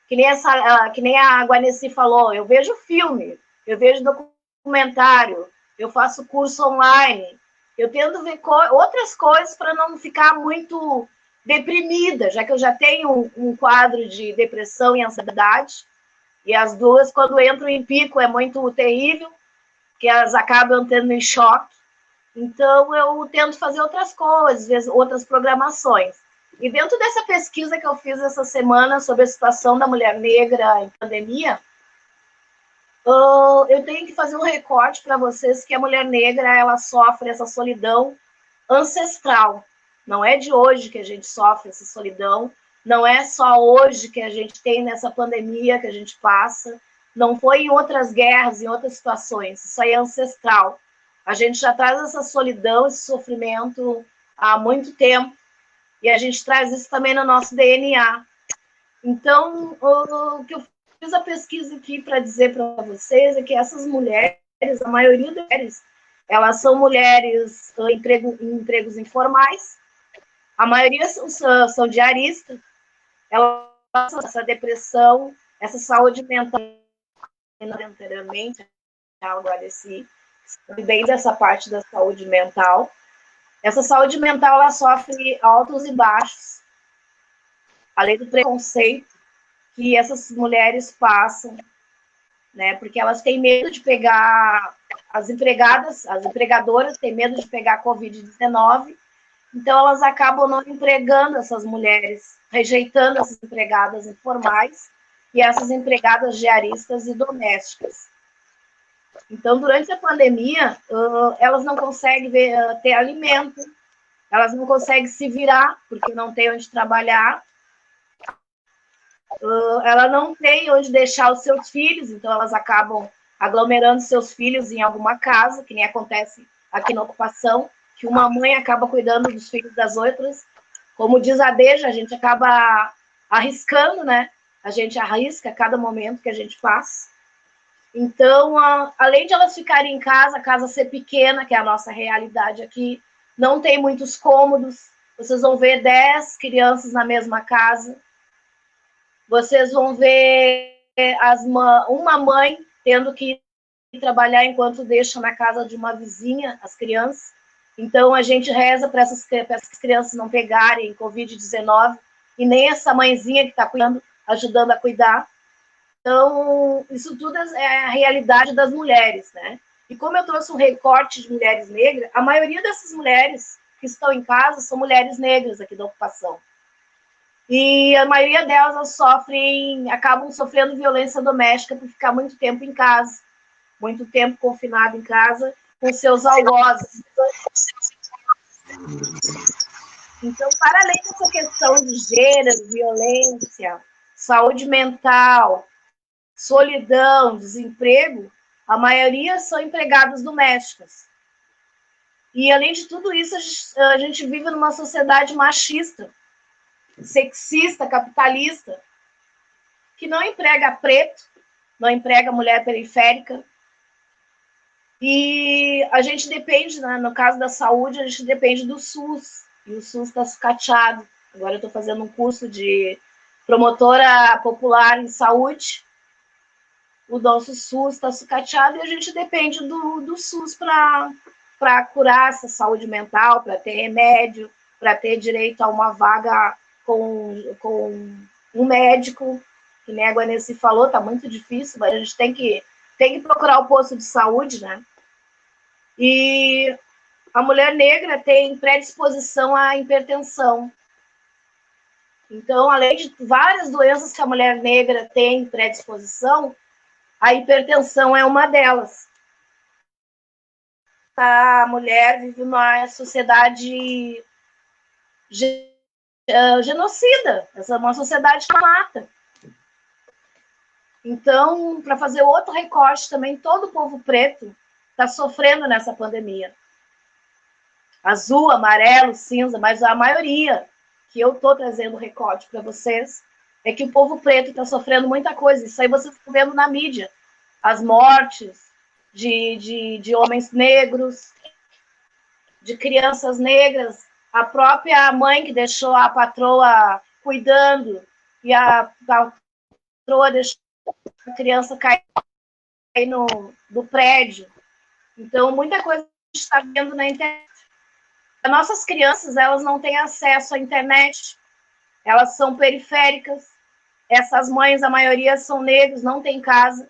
Speaker 5: que nem a Guaneci falou, eu vejo filme, eu vejo documentário, eu faço curso online, eu tento ver outras coisas para não ficar muito deprimida, já que eu já tenho um quadro de depressão e ansiedade, e as duas, quando entram em pico, é muito terrível, que elas acabam entrando em choque. Então, eu tento fazer outras coisas, outras programações. E dentro dessa pesquisa que eu fiz essa semana sobre a situação da mulher negra em pandemia, eu tenho que fazer um recorte para vocês que a mulher negra ela sofre essa solidão ancestral. Não é de hoje que a gente sofre essa solidão, não é só hoje que a gente tem nessa pandemia que a gente passa, não foi em outras guerras, em outras situações, isso aí é ancestral. A gente já traz essa solidão, esse sofrimento há muito tempo, e a gente traz isso também no nosso DNA. Então, o que eu fiz a pesquisa aqui para dizer para vocês é que essas mulheres, a maioria das mulheres, elas são mulheres em empregos informais, a maioria são diaristas, elas passam essa depressão, essa saúde mental, anteriormente, agora bem dessa parte da saúde mental. Essa saúde mental, ela sofre altos e baixos, além do preconceito que essas mulheres passam, né? Porque elas têm medo de pegar as empregadoras têm medo de pegar a Covid-19, então elas acabam não empregando essas mulheres, rejeitando essas empregadas informais e essas empregadas diaristas e domésticas. Então, durante a pandemia, elas não conseguem ter alimento, elas não conseguem se virar, porque não tem onde trabalhar, ela não tem onde deixar os seus filhos, então elas acabam aglomerando seus filhos em alguma casa, que nem acontece aqui na ocupação, que uma mãe acaba cuidando dos filhos das outras. Como diz a Deja, a gente acaba arriscando, né? A gente arrisca a cada momento que a gente passa. Então, além de elas ficarem em casa, a casa ser pequena, que é a nossa realidade aqui, não tem muitos cômodos, vocês vão ver 10 crianças na mesma casa, vocês vão ver uma mãe tendo que trabalhar enquanto deixa na casa de uma vizinha as crianças. Então, a gente reza para essas crianças não pegarem Covid-19 e nem essa mãezinha que está cuidando, ajudando a cuidar. Então, isso tudo é a realidade das mulheres, né? E como eu trouxe um recorte de mulheres negras, a maioria dessas mulheres que estão em casa são mulheres negras aqui da ocupação. E a maioria delas acabam sofrendo violência doméstica por ficar muito tempo em casa, muito tempo confinado em casa, com seus algozes. Então, para além dessa questão de gênero, violência, saúde mental, solidão, desemprego, a maioria são empregadas domésticas. E, além de tudo isso, a gente vive numa sociedade machista, sexista, capitalista, que não emprega preto, não emprega mulher periférica. E a gente depende, né, no caso da saúde, a gente depende do SUS, e o SUS está sucateado. Agora eu estou fazendo um curso de promotora popular em saúde, o nosso SUS está sucateado e a gente depende do SUS para curar essa saúde mental, para ter remédio, para ter direito a uma vaga com um médico, que nem a Guaneci falou, está muito difícil, mas a gente tem que procurar o posto de saúde, né? E a mulher negra tem predisposição à hipertensão. Então, além de várias doenças que a mulher negra tem predisposição, a hipertensão é uma delas. A mulher vive numa sociedade genocida, essa é uma sociedade que mata. Então, para fazer outro recorte também, todo o povo preto está sofrendo nessa pandemia. Azul, amarelo, cinza, mas a maioria que eu estou trazendo recorte para vocês é que o povo preto está sofrendo muita coisa. Isso aí vocês estão vendo na mídia. As mortes de homens negros, de crianças negras, a própria mãe que deixou a patroa cuidando e a patroa deixou a criança cair do prédio. Então, muita coisa a gente está vendo na internet. As nossas crianças, elas não têm acesso à internet, elas são periféricas, essas mães, a maioria são negros, não tem casa,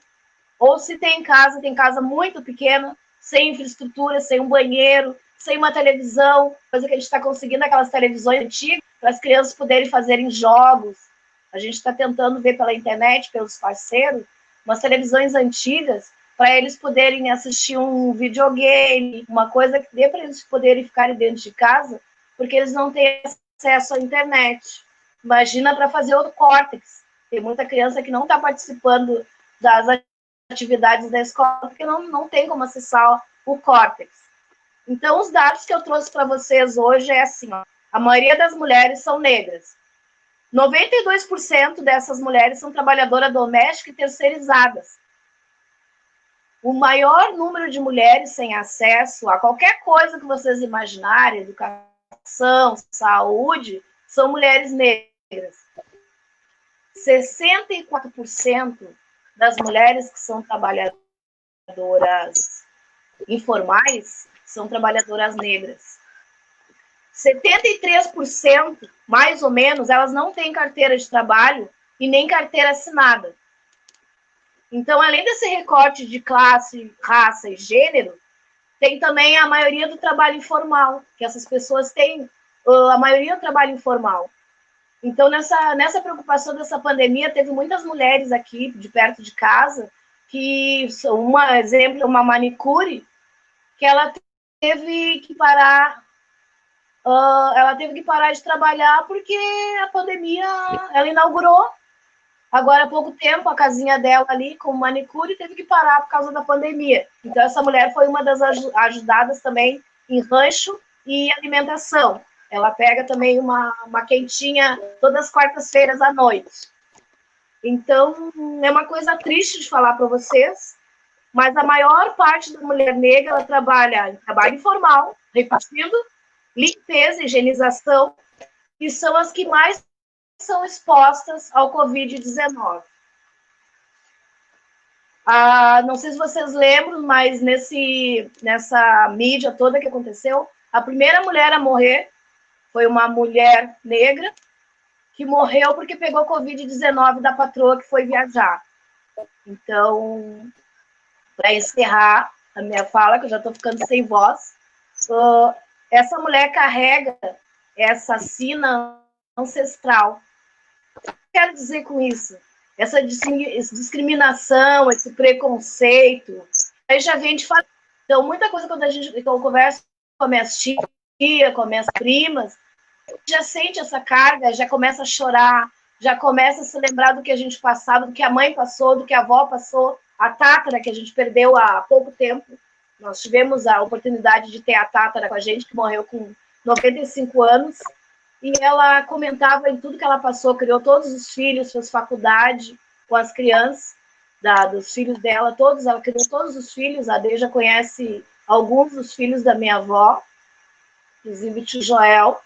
Speaker 5: ou se tem casa muito pequena, sem infraestrutura, sem um banheiro, sem uma televisão, coisa que a gente está conseguindo, aquelas televisões antigas, para as crianças poderem fazerem jogos. A gente está tentando ver pela internet, pelos parceiros, umas televisões antigas, para eles poderem assistir um videogame, uma coisa que dê para eles poderem ficarem dentro de casa, porque eles não têm acesso à internet. Imagina para fazer o córtex. Tem muita criança que não está participando das atividades da escola, porque não tem como acessar o córtex. Então, os dados que eu trouxe para vocês hoje é assim, ó, a maioria das mulheres são negras. 92% dessas mulheres são trabalhadoras domésticas e terceirizadas. O maior número de mulheres sem acesso a qualquer coisa que vocês imaginarem, educação, saúde, são mulheres negras. 64% das mulheres que são trabalhadoras informais são trabalhadoras negras. 73%, mais ou menos, elas não têm carteira de trabalho e nem carteira assinada. Então, além desse recorte de classe, raça e gênero, tem também a maioria do trabalho informal, que essas pessoas têm a maioria do trabalho informal. Então, nessa preocupação dessa pandemia, teve muitas mulheres aqui, de perto de casa, que, um exemplo, uma manicure, que ela teve que parar de trabalhar porque a pandemia, ela inaugurou agora há pouco tempo a casinha dela ali com manicure teve que parar por causa da pandemia. Então essa mulher foi uma das ajudadas também em rancho e alimentação. Ela pega também uma quentinha todas as quartas-feiras à noite. Então é uma coisa triste de falar para vocês, mas a maior parte da mulher negra ela trabalha em trabalho informal, repetindo, limpeza, higienização, e são as que mais são expostas ao Covid-19. Não sei se vocês lembram, mas nessa mídia toda que aconteceu, a primeira mulher a morrer foi uma mulher negra que morreu porque pegou Covid-19 da patroa que foi viajar. Então, para encerrar a minha fala, que eu já estou ficando sem voz, essa mulher carrega essa sina ancestral. O que eu quero dizer com isso? Essa discriminação, esse preconceito, aí já vem de falar. Então, muita coisa quando eu converso com minhas tias, com minhas primas, já sente essa carga, já começa a chorar, já começa a se lembrar do que a gente passava, do que a mãe passou, do que a avó passou, a tátara que a gente perdeu há pouco tempo. Nós tivemos a oportunidade de ter a tátara com a gente, que morreu com 95 anos, e ela comentava em tudo que ela passou, criou todos os filhos, fez faculdade com as crianças, dos filhos dela, todos, ela criou todos os filhos, a Deja conhece alguns dos filhos da minha avó, inclusive o tio Joel,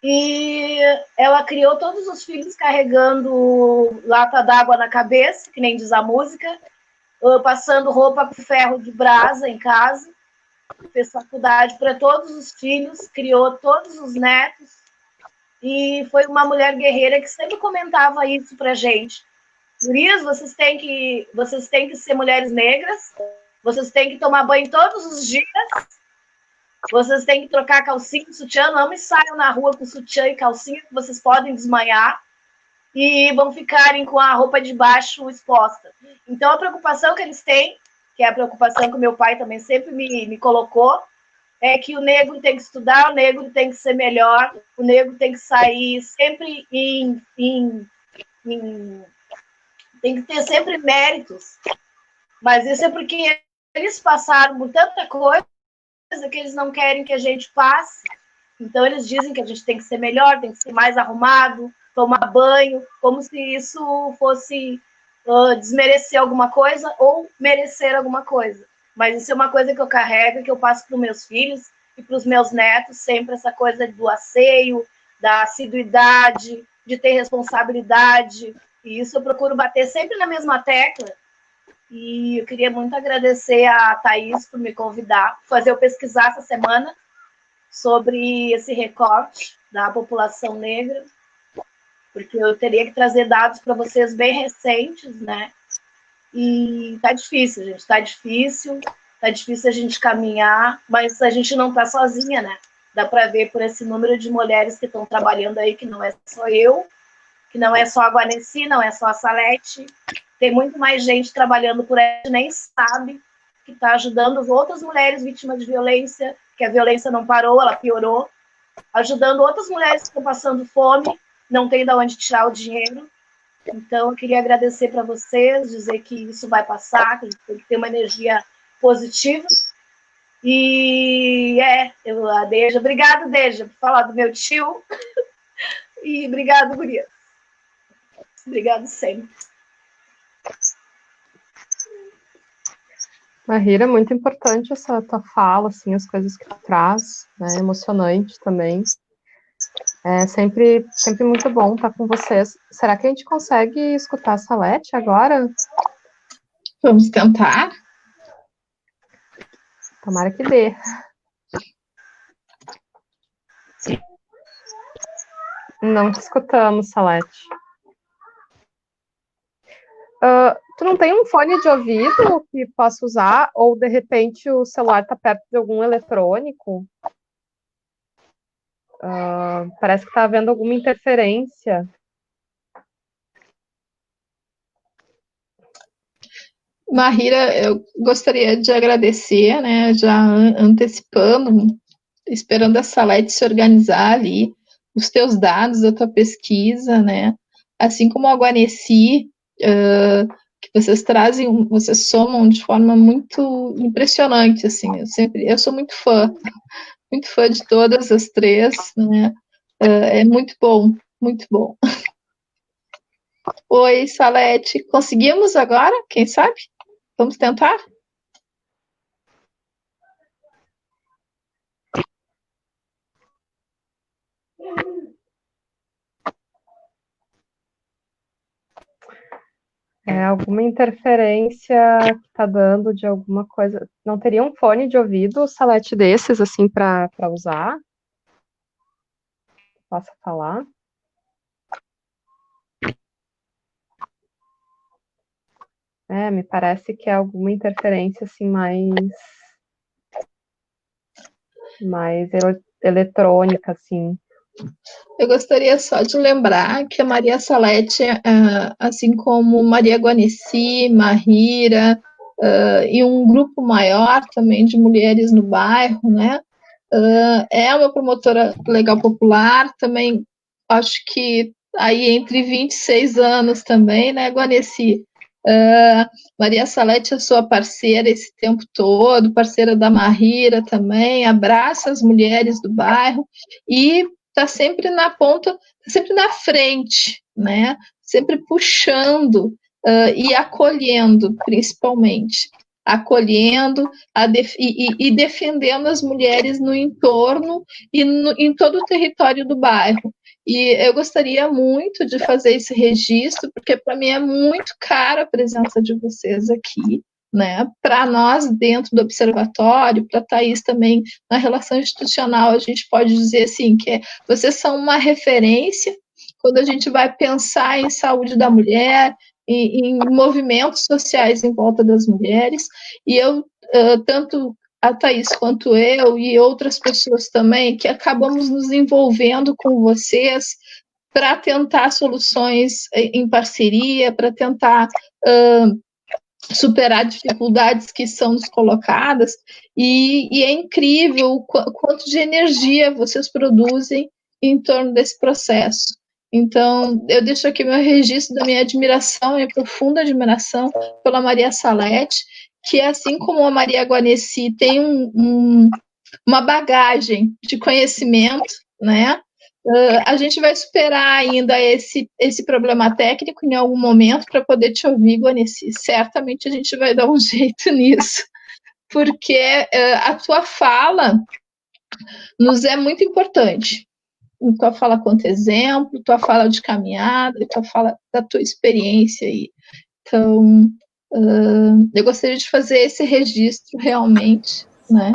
Speaker 5: e ela criou todos os filhos carregando lata d'água na cabeça, que nem diz a música, passando roupa com ferro de brasa em casa, fez faculdade para todos os filhos, criou todos os netos, e foi uma mulher guerreira que sempre comentava isso para a gente. Gurias, vocês têm que ser mulheres negras, vocês têm que tomar banho todos os dias, vocês têm que trocar calcinha e sutiã, não me saiam na rua com sutiã e calcinha, que vocês podem desmanhar, e vão ficarem com a roupa de baixo exposta. Então, a preocupação que eles têm, que é a preocupação que o meu pai também sempre me colocou, é que o negro tem que estudar, o negro tem que ser melhor, o negro tem que sair sempre tem que ter sempre méritos. Mas isso é porque eles passaram por tanta coisa que eles não querem que a gente passe. Então eles dizem que a gente tem que ser melhor, tem que ser mais arrumado, tomar banho, como se isso fosse desmerecer alguma coisa ou merecer alguma coisa. Mas isso é uma coisa que eu carrego e que eu passo para os meus filhos e para os meus netos, sempre essa coisa do asseio, da assiduidade, de ter responsabilidade. E isso eu procuro bater sempre na mesma tecla. E eu queria muito agradecer a Thaís por me convidar, fazer eu pesquisar essa semana sobre esse recorte da população negra, porque eu teria que trazer dados para vocês bem recentes, né? E tá difícil, gente, tá difícil a gente caminhar, mas a gente não tá sozinha, né? Dá para ver por esse número de mulheres que estão trabalhando aí, que não é só eu, que não é só a Guaneci, não é só a Salete, tem muito mais gente trabalhando por aí, nem sabe, que está ajudando outras mulheres vítimas de violência, que a violência não parou, ela piorou, ajudando outras mulheres que estão passando fome, não tem de onde tirar o dinheiro. Então, eu queria agradecer para vocês, dizer que isso vai passar, que a gente tem que ter uma energia positiva. E a Deja, obrigada, Deja, por falar do meu tio. E obrigado, Guria. Obrigado sempre.
Speaker 1: Mahira, muito importante essa tua fala, assim, as coisas que tu traz, né, emocionante também. É sempre muito bom estar com vocês. Será que a gente consegue escutar a Salete agora?
Speaker 2: Vamos tentar.
Speaker 1: Tomara que dê. Não te escutamos, Salete. Tu não tem um fone de ouvido que possa usar? Ou, de repente, o celular está perto de algum eletrônico? Parece que está havendo alguma interferência.
Speaker 2: Mahira, eu gostaria de agradecer, né, já antecipando, esperando a Salete se organizar ali, os teus dados da tua pesquisa, né, assim como a Guaneci, que vocês trazem, vocês somam de forma muito impressionante, assim, eu sou muito fã de todas as três, né, é muito bom, muito bom. Oi, Salete, conseguimos agora? Quem sabe? Vamos tentar?
Speaker 1: Alguma interferência que está dando de alguma coisa. Não teria um fone de ouvido, Salete, desses, assim, para usar? Posso falar? Me parece que é alguma interferência, assim, mais eletrônica, assim.
Speaker 2: Eu gostaria só de lembrar que a Maria Salete, assim como Maria Guaneci, Mahira, e um grupo maior também de mulheres no bairro, né? É uma promotora legal popular, também acho que aí entre 26 anos também, né, Guaneci? Maria Salete é sua parceira esse tempo todo, parceira da Mahira também, abraça as mulheres do bairro e está sempre na ponta, sempre na frente, né? Sempre puxando e acolhendo, principalmente. Acolhendo e defendendo as mulheres no entorno e em todo o território do bairro. E eu gostaria muito de fazer esse registro, porque para mim é muito cara a presença de vocês aqui, né? Para nós, dentro do observatório, para a Thaís também, na relação institucional, a gente pode dizer assim, que vocês são uma referência quando a gente vai pensar em saúde da mulher, em movimentos sociais em volta das mulheres, e eu, tanto a Thaís quanto eu e outras pessoas também, que acabamos nos envolvendo com vocês para tentar soluções em parceria, para tentar superar dificuldades que são nos colocadas, e é incrível o quanto de energia vocês produzem em torno desse processo. Então, eu deixo aqui meu registro da minha admiração, minha profunda admiração pela Maria Salete, que assim como a Maria Guaneci tem uma bagagem de conhecimento, né? A gente vai superar ainda esse problema técnico em algum momento para poder te ouvir, Guaneci. Certamente a gente vai dar um jeito nisso, porque a tua fala nos é muito importante. Tua fala quanto exemplo, tua fala de caminhada, tua fala da tua experiência aí. Então, eu gostaria de fazer esse registro realmente, né?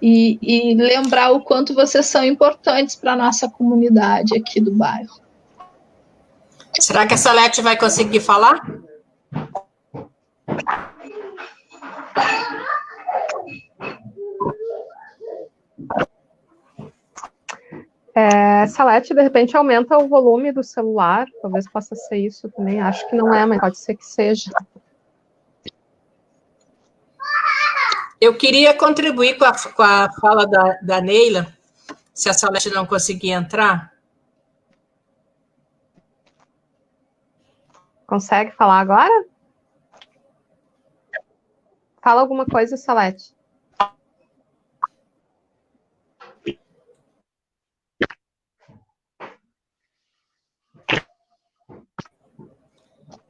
Speaker 2: E lembrar o quanto vocês são importantes para a nossa comunidade aqui do bairro.
Speaker 3: Será que a Salete vai conseguir falar?
Speaker 1: Salete, de repente, aumenta o volume do celular, talvez possa ser isso também, acho que não é, mas pode ser que seja.
Speaker 3: Eu queria contribuir com a fala da Neila, se a Salete não conseguir entrar.
Speaker 1: Consegue falar agora? Fala alguma coisa, Salete.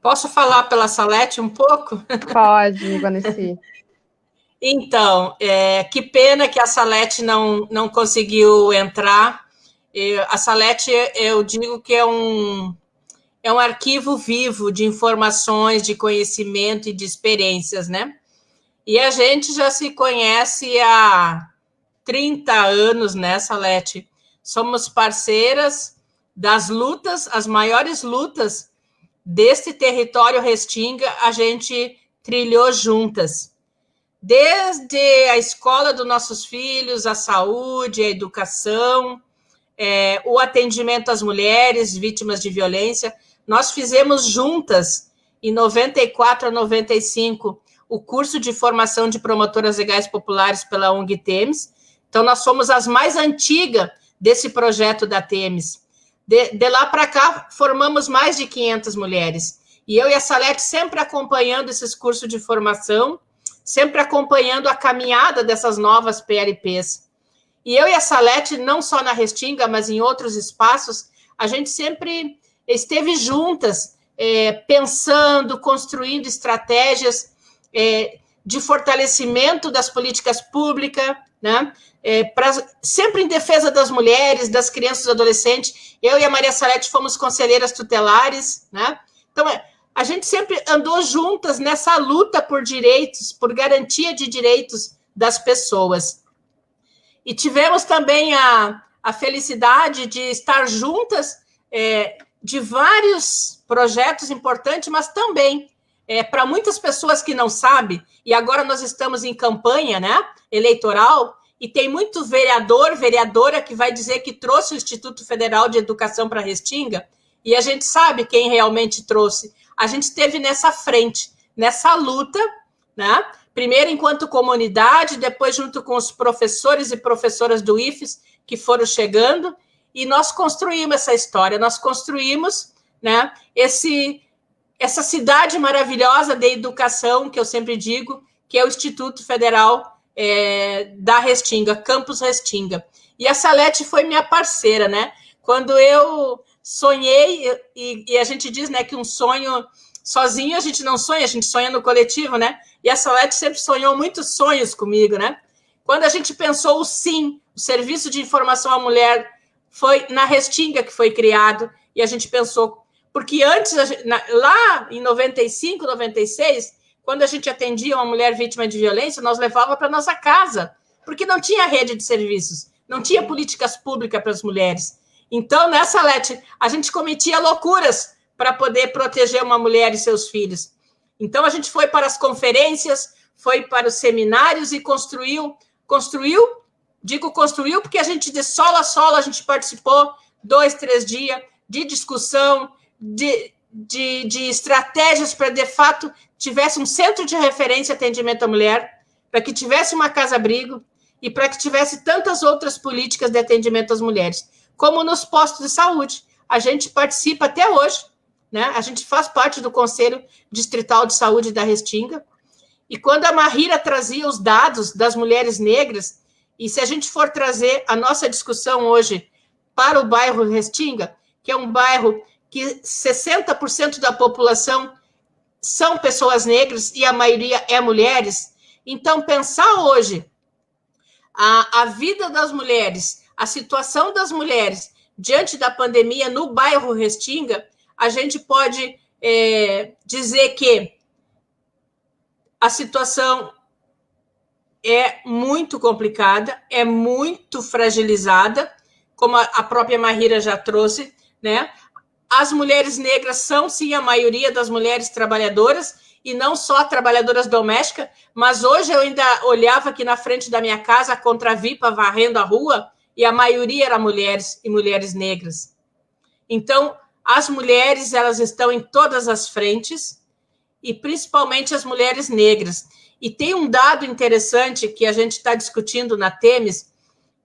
Speaker 3: Posso falar pela Salete um pouco?
Speaker 1: Pode, Guaneci.
Speaker 3: Então, que pena que a Salete não conseguiu entrar. A Salete, eu digo que é um arquivo vivo de informações, de conhecimento e de experiências, né? E a gente já se conhece há 30 anos, né, Salete? Somos parceiras das lutas, as maiores lutas desse território Restinga, a gente trilhou juntas. Desde a escola dos nossos filhos, a saúde, a educação, o atendimento às mulheres vítimas de violência, nós fizemos juntas, em 94 a 95, o curso de formação de promotoras legais populares pela ONG Temis. Então, nós somos as mais antigas desse projeto da Temis. De lá para cá, formamos mais de 500 mulheres. E eu e a Salete sempre acompanhando esses cursos de formação, sempre acompanhando a caminhada dessas novas PLPs. E eu e a Salete, não só na Restinga, mas em outros espaços, a gente sempre esteve juntas, pensando, construindo estratégias de fortalecimento das políticas públicas, né? Sempre em defesa das mulheres, das crianças e adolescentes. Eu e a Maria Salete fomos conselheiras tutelares, né? Então, a gente sempre andou juntas nessa luta por direitos, por garantia de direitos das pessoas. E tivemos também a felicidade de estar juntas de vários projetos importantes, mas também, para muitas pessoas que não sabem, e agora nós estamos em campanha, né, eleitoral, e tem muito vereador, vereadora que vai dizer que trouxe o Instituto Federal de Educação para Restinga, e a gente sabe quem realmente trouxe. A gente esteve nessa frente, nessa luta, né? Primeiro enquanto comunidade, depois junto com os professores e professoras do IFES que foram chegando, e nós construímos essa história, nós construímos, né, essa cidade maravilhosa de educação, que eu sempre digo, que é o Instituto Federal da Restinga, Campus Restinga. E a Salete foi minha parceira, né? Quando eu sonhei, e a gente diz, né, que um sonho sozinho a gente não sonha, a gente sonha no coletivo, né? E a Salete sempre sonhou muitos sonhos comigo, né? Quando a gente pensou o SIM, o Serviço de Informação à Mulher, foi na Restinga que foi criado, e a gente pensou, porque antes, lá em 95, 96, quando a gente atendia uma mulher vítima de violência, nós levava para nossa casa, porque não tinha rede de serviços, não tinha políticas públicas para as mulheres. Então, nessa Salete, a gente cometia loucuras para poder proteger uma mulher e seus filhos. Então, a gente foi para as conferências, foi para os seminários e construiu, digo construiu, porque a gente, de solo a solo, a gente participou 2, 3 dias de discussão, de estratégias para, de fato, tivesse um centro de referência atendimento à mulher, para que tivesse uma casa-abrigo e para que tivesse tantas outras políticas de atendimento às mulheres, como nos postos de saúde. A gente participa até hoje, né? A gente faz parte do Conselho Distrital de Saúde da Restinga, e quando a Mahira trazia os dados das mulheres negras, e se a gente for trazer a nossa discussão hoje para o bairro Restinga, que é um bairro que 60% da população são pessoas negras e a maioria é mulheres, então pensar hoje a vida das mulheres, a situação das mulheres diante da pandemia no bairro Restinga, a gente pode dizer que a situação é muito complicada, é muito fragilizada, como a própria Mahira já trouxe, né? As mulheres negras são, sim, a maioria das mulheres trabalhadoras, e não só trabalhadoras domésticas, mas hoje eu ainda olhava aqui na frente da minha casa a Contravipa varrendo a rua, e a maioria eram mulheres e mulheres negras. Então, as mulheres, elas estão em todas as frentes, e principalmente as mulheres negras. E tem um dado interessante que a gente está discutindo na Temes,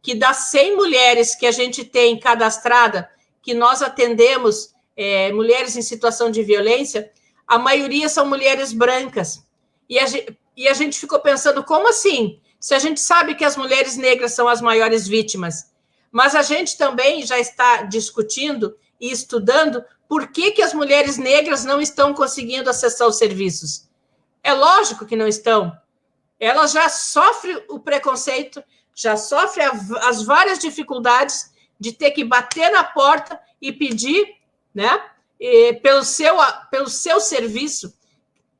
Speaker 3: que das 100 mulheres que a gente tem cadastrada, que nós atendemos, mulheres em situação de violência, a maioria são mulheres brancas. E a gente ficou pensando, como assim? Se a gente sabe que as mulheres negras são as maiores vítimas, mas a gente também já está discutindo e estudando por que as mulheres negras não estão conseguindo acessar os serviços. É lógico que não estão. Elas já sofrem o preconceito, já sofrem as várias dificuldades de ter que bater na porta e pedir, né, pelo seu serviço.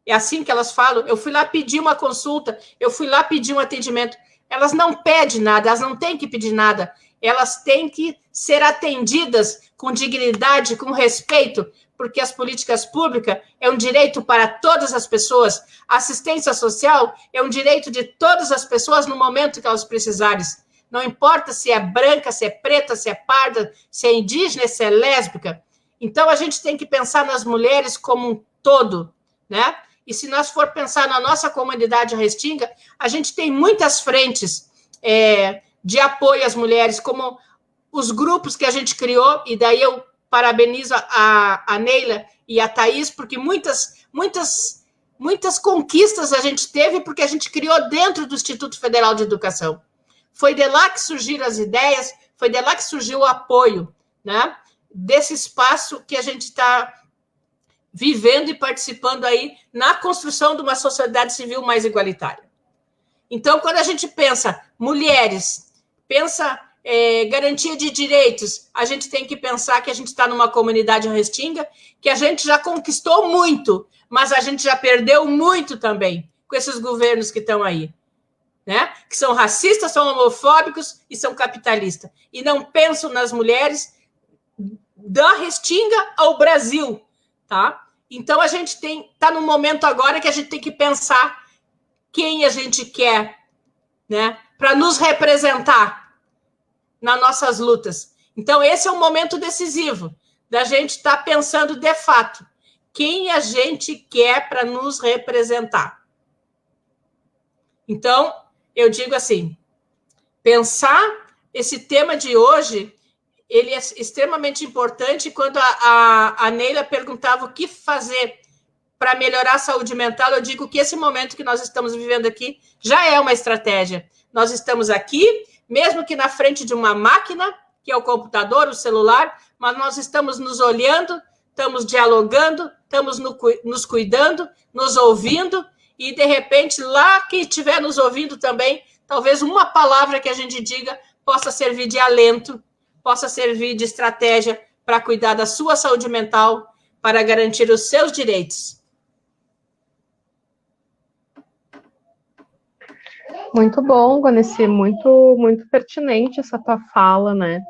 Speaker 3: É assim que elas falam. Eu fui lá pedir uma consulta, eu fui lá pedir um atendimento. Elas não pedem nada, elas não têm que pedir nada. Elas têm que ser atendidas com dignidade, com respeito, porque as políticas públicas é um direito para todas as pessoas. A assistência social é um direito de todas as pessoas no momento que elas precisarem. Não importa se é branca, se é preta, se é parda, se é indígena, se é lésbica. Então, a gente tem que pensar nas mulheres como um todo, né? E se nós for pensar na nossa comunidade Restinga, a gente tem muitas frentes de apoio às mulheres, como os grupos que a gente criou, e daí eu parabenizo a Neila e a Thaís, porque muitas conquistas a gente teve porque a gente criou dentro do Instituto Federal de Educação. Foi de lá que surgiram as ideias, foi de lá que surgiu o apoio, né? Desse espaço que a gente está vivendo e participando aí na construção de uma sociedade civil mais igualitária. Então, quando a gente pensa mulheres, pensa garantia de direitos, a gente tem que pensar que a gente está numa comunidade Restinga, que a gente já conquistou muito, mas a gente já perdeu muito também com esses governos que estão aí, né? Que são racistas, são homofóbicos e são capitalistas. E não pensam nas mulheres da Restinga ao Brasil, tá? Então, a gente está num momento agora que a gente tem que pensar quem a gente quer, né? Para nos representar nas nossas lutas. Então, esse é um momento decisivo da gente estar pensando, de fato, quem a gente quer para nos representar. Então, eu digo assim, pensar esse tema de hoje, ele é extremamente importante. Quando a Neila perguntava o que fazer para melhorar a saúde mental, eu digo que esse momento que nós estamos vivendo aqui já é uma estratégia. Nós estamos aqui, mesmo que na frente de uma máquina, que é o computador, o celular, mas nós estamos nos olhando, estamos dialogando, estamos nos cuidando, nos ouvindo, e, de repente, lá quem estiver nos ouvindo também, talvez uma palavra que a gente diga possa servir de alento, possa servir de estratégia para cuidar da sua saúde mental, para garantir os seus direitos.
Speaker 1: Muito bom, Guaneci, muito pertinente essa tua fala, né?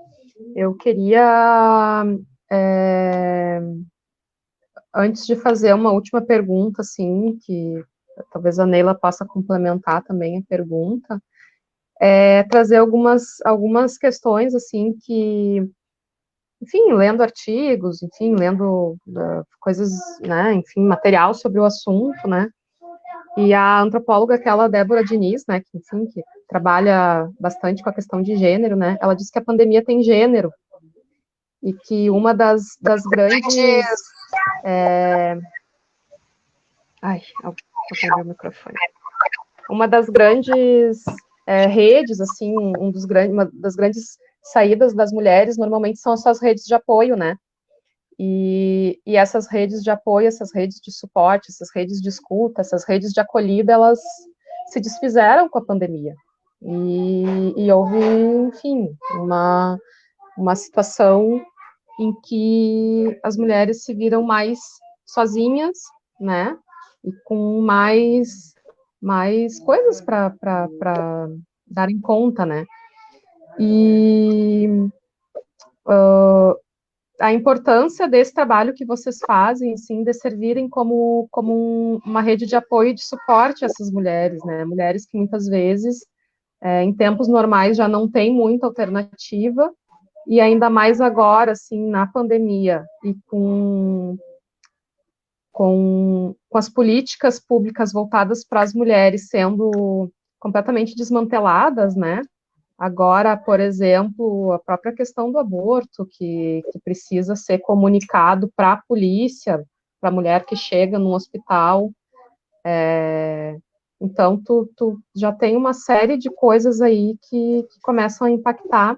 Speaker 1: Eu queria, antes de fazer uma última pergunta, assim, que talvez a Neila possa complementar também a pergunta, trazer algumas questões, assim, que enfim, lendo artigos, enfim, lendo coisas, né, enfim, material sobre o assunto, né, e a antropóloga, aquela Débora Diniz, né, que, enfim, que trabalha bastante com a questão de gênero, né, ela diz que a pandemia tem gênero, e que uma das grandes... Ai, eu perdi o microfone. Uma das grandes redes, assim, uma das grandes saídas das mulheres, normalmente são as suas redes de apoio, né? E essas redes de apoio, essas redes de suporte, essas redes de escuta, essas redes de acolhida, elas se desfizeram com a pandemia. E houve, enfim, uma situação em que as mulheres se viram mais sozinhas, né? E com mais coisas para darem conta, né? E a importância desse trabalho que vocês fazem, sim, de servirem como uma rede de apoio e de suporte a essas mulheres, né? Mulheres que muitas vezes, em tempos normais, já não têm muita alternativa, e ainda mais agora, assim, na pandemia, e com as políticas públicas voltadas para as mulheres sendo completamente desmanteladas, né? Agora, por exemplo, a própria questão do aborto, que precisa ser comunicado para a polícia, para a mulher que chega num hospital. Então, tu já tem uma série de coisas aí que começam a impactar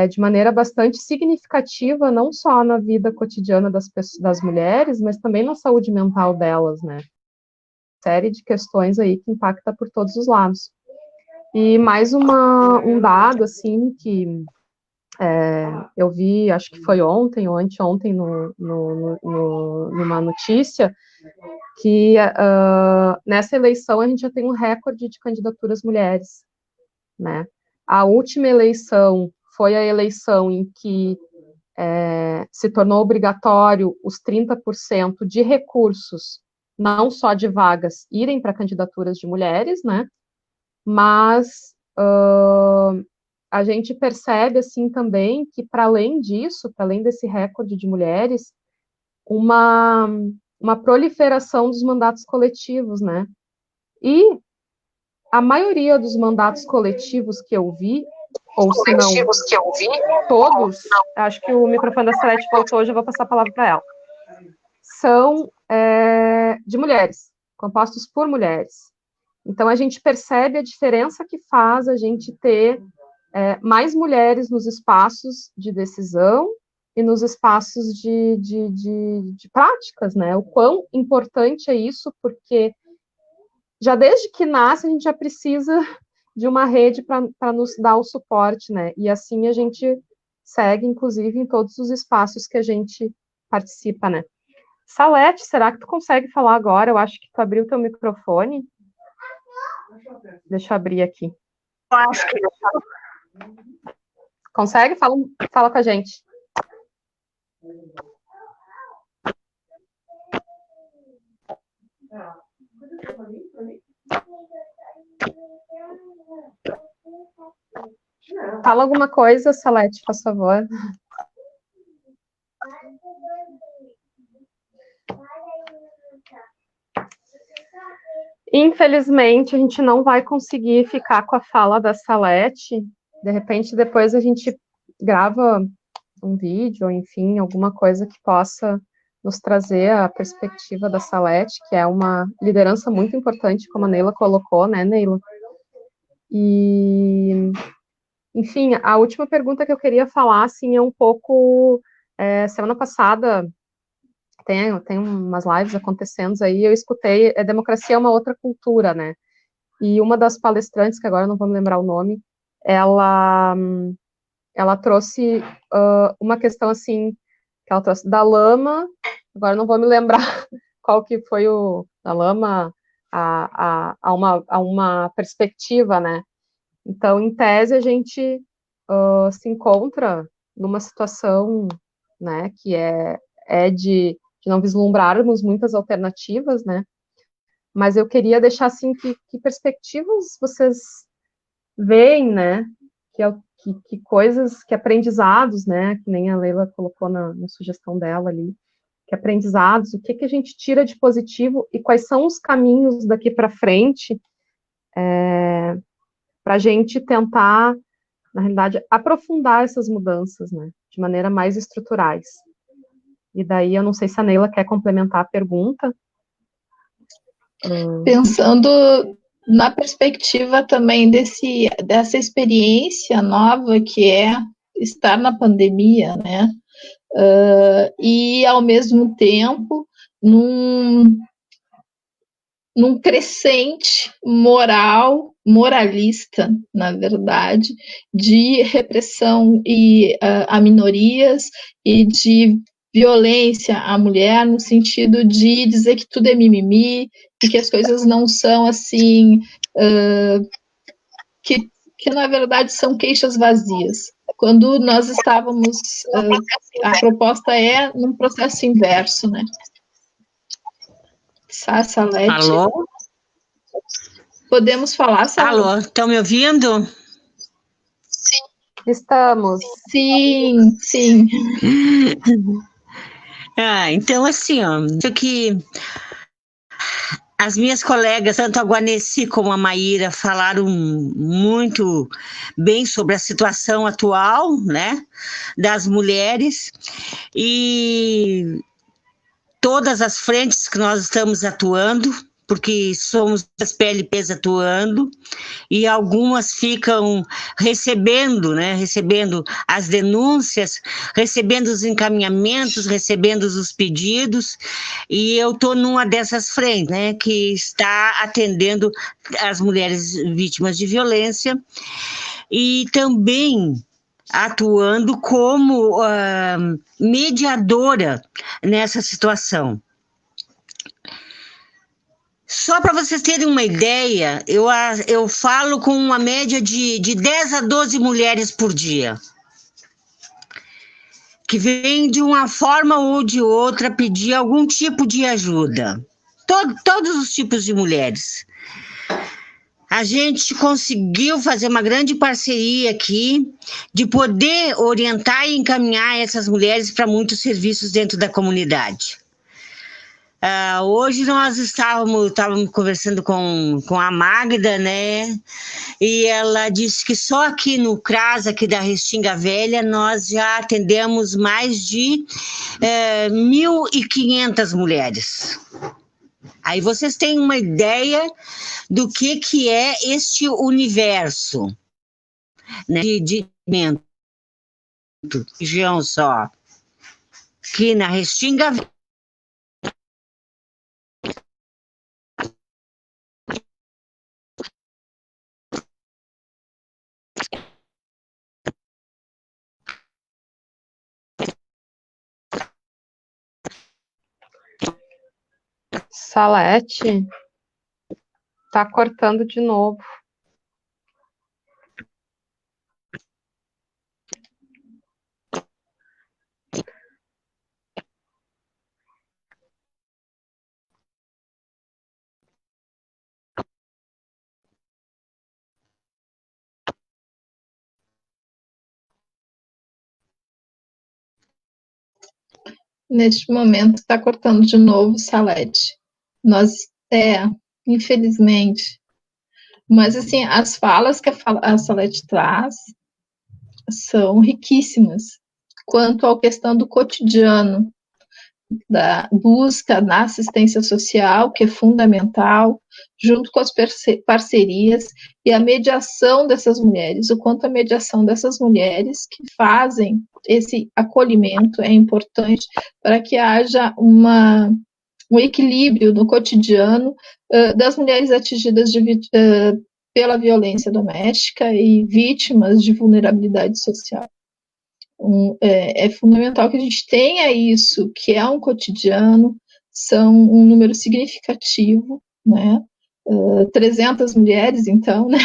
Speaker 1: de maneira bastante significativa, não só na vida cotidiana das mulheres, mas também na saúde mental delas, né? Série de questões aí que impacta por todos os lados. E mais um dado, assim, que eu vi, acho que foi ontem ou anteontem, numa notícia, que nessa eleição a gente já tem um recorde de candidaturas mulheres, né? A última eleição foi a eleição em que se tornou obrigatório os 30% de recursos, não só de vagas, irem para candidaturas de mulheres, né? Mas a gente percebe, assim, também que, para além disso, para além desse recorde de mulheres, uma proliferação dos mandatos coletivos, né? E a maioria dos mandatos coletivos que eu vi, ou se não todos, acho que o microfone da Celeste voltou, hoje eu vou passar a palavra para ela, são de mulheres, compostos por mulheres. Então, a gente percebe a diferença que faz a gente ter mais mulheres nos espaços de decisão e nos espaços de práticas, né? O quão importante é isso, porque já desde que nasce a gente já precisa de uma rede para nos dar o suporte, né? E assim a gente segue, inclusive, em todos os espaços que a gente participa, né? Salete, será que tu consegue falar agora? Eu acho que tu abriu o teu microfone. Deixa eu abrir aqui.
Speaker 4: Eu acho que
Speaker 1: Consegue? Fala com a gente. Fala alguma coisa, Salete, por favor. Infelizmente, a gente não vai conseguir ficar com a fala da Salete. De repente, depois a gente grava um vídeo, ou enfim, alguma coisa que possa nos trazer a perspectiva da Salete, que é uma liderança muito importante, como a Neila colocou, né, Neila? E, enfim, a última pergunta que eu queria falar, assim, é um pouco... semana passada, tem umas lives acontecendo aí, eu escutei, democracia é uma outra cultura, né? E uma das palestrantes, que agora não vou me lembrar o nome, ela trouxe uma questão, assim, que ela trouxe da lama, agora não vou me lembrar qual que foi da lama a uma perspectiva, né? Então, em tese, a gente se encontra numa situação, né, que é de não vislumbrarmos muitas alternativas, né? Mas eu queria deixar, assim, que perspectivas vocês veem, né, que coisas, que aprendizados, né, que nem a Leila colocou na sugestão dela ali, que aprendizados, o que a gente tira de positivo e quais são os caminhos daqui para frente para a gente tentar, na realidade, aprofundar essas mudanças, né, de maneira mais estruturais. E daí, eu não sei se a Neila quer complementar a pergunta.
Speaker 2: Pensando na perspectiva também dessa experiência nova que é estar na pandemia, né? E, ao mesmo tempo, num crescente moralista, na verdade, de repressão a minorias e de violência à mulher, no sentido de dizer que tudo é mimimi e que as coisas não são assim, que na verdade são queixas vazias. Quando nós estávamos, a proposta é num processo inverso, né? Salete.
Speaker 4: Alô?
Speaker 2: Podemos falar, Salete?
Speaker 4: Alô, estão me ouvindo?
Speaker 1: Estamos.
Speaker 2: Sim, sim.
Speaker 4: Então, assim, ó, isso que as minhas colegas, tanto a Guaneci como a Maíra, falaram muito bem sobre a situação atual, né, das mulheres, e todas as frentes que nós estamos atuando, porque somos as PLPs atuando, e algumas ficam recebendo as denúncias, recebendo os encaminhamentos, recebendo os pedidos, e eu estou numa dessas frentes, né, que está atendendo as mulheres vítimas de violência, e também atuando como mediadora nessa situação. Só para vocês terem uma ideia, eu falo com uma média de 10 a 12 mulheres por dia, que vêm de uma forma ou de outra pedir algum tipo de ajuda. Todos os tipos de mulheres. A gente conseguiu fazer uma grande parceria aqui, de poder orientar e encaminhar essas mulheres para muitos serviços dentro da comunidade. Hoje nós estávamos conversando com a Magda, né? E ela disse que só aqui no CRAS, aqui da Restinga Velha, nós já atendemos mais de 1.500 mulheres. Aí vocês têm uma ideia do que é este universo, né, de região só. Aqui na Restinga Velha,
Speaker 1: Salete, tá cortando de novo.
Speaker 2: Neste momento está cortando de novo, Salete. Infelizmente. Mas, assim, as falas que a Salete traz são riquíssimas quanto à questão do cotidiano, da busca na assistência social, que é fundamental, junto com as parcerias e a mediação dessas mulheres, o quanto a mediação dessas mulheres que fazem esse acolhimento é importante para que haja um equilíbrio no cotidiano das mulheres atingidas pela violência doméstica e vítimas de vulnerabilidade social. É fundamental que a gente tenha isso, que é um cotidiano, são um número significativo, né? 300 mulheres, então, né?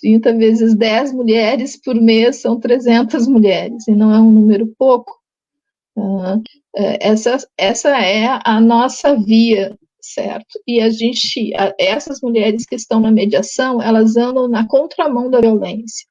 Speaker 2: 30 vezes 10 mulheres por mês são 300 mulheres, e não é um número pouco. Essa é a nossa via, certo? E essas mulheres que estão na mediação, elas andam na contramão da violência.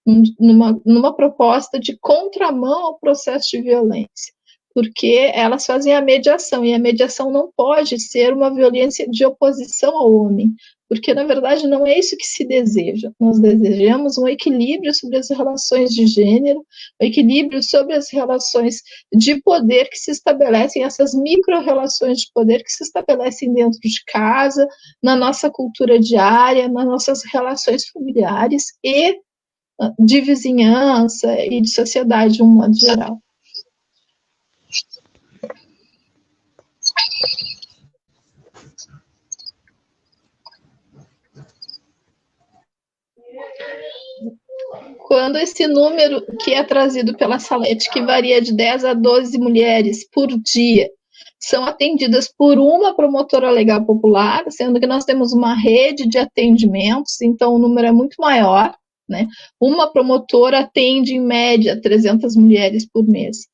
Speaker 2: numa proposta de contramão ao processo de violência, porque elas fazem a mediação, e a mediação não pode ser uma violência de oposição ao homem, porque, na verdade, não é isso que se deseja. Nós desejamos um equilíbrio sobre as relações de gênero, um equilíbrio sobre as relações de poder que se estabelecem, essas micro-relações de poder que se estabelecem dentro de casa, na nossa cultura diária, nas nossas relações familiares e de vizinhança e de sociedade de um modo geral. Quando esse número que é trazido pela Salete, que varia de 10 a 12 mulheres por dia, são atendidas por uma promotora legal popular, sendo que nós temos uma rede de atendimentos, então o número é muito maior, né? Uma promotora atende, em média, 300 mulheres por mês.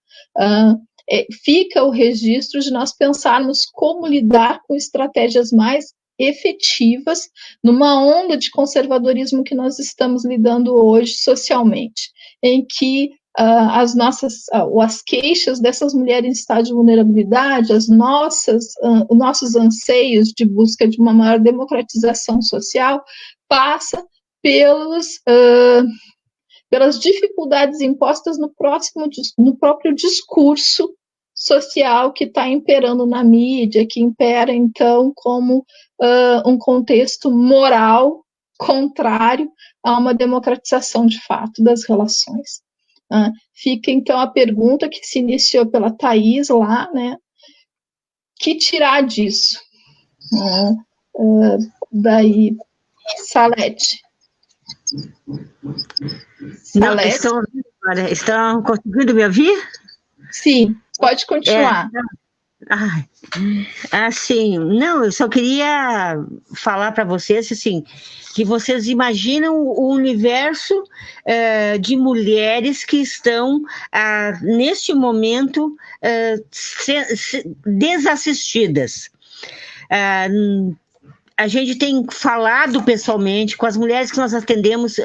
Speaker 2: Fica o registro de nós pensarmos como lidar com estratégias mais efetivas numa onda de conservadorismo que nós estamos lidando hoje socialmente, em que as queixas dessas mulheres em estado de vulnerabilidade, os nossos anseios de busca de uma maior democratização social, passa pelas dificuldades impostas no próprio discurso social que está imperando na mídia, que impera, então, como um contexto moral contrário a uma democratização de fato das relações. Fica, então, a pergunta que se iniciou pela Thais lá, né? Que tirar disso? Daí, Salete.
Speaker 4: Estão conseguindo me ouvir?
Speaker 2: Sim, pode continuar.
Speaker 4: Assim, não, eu só queria falar para vocês assim, que vocês imaginam o universo de mulheres que estão neste momento desassistidas. A gente tem falado pessoalmente com as mulheres que nós atendemos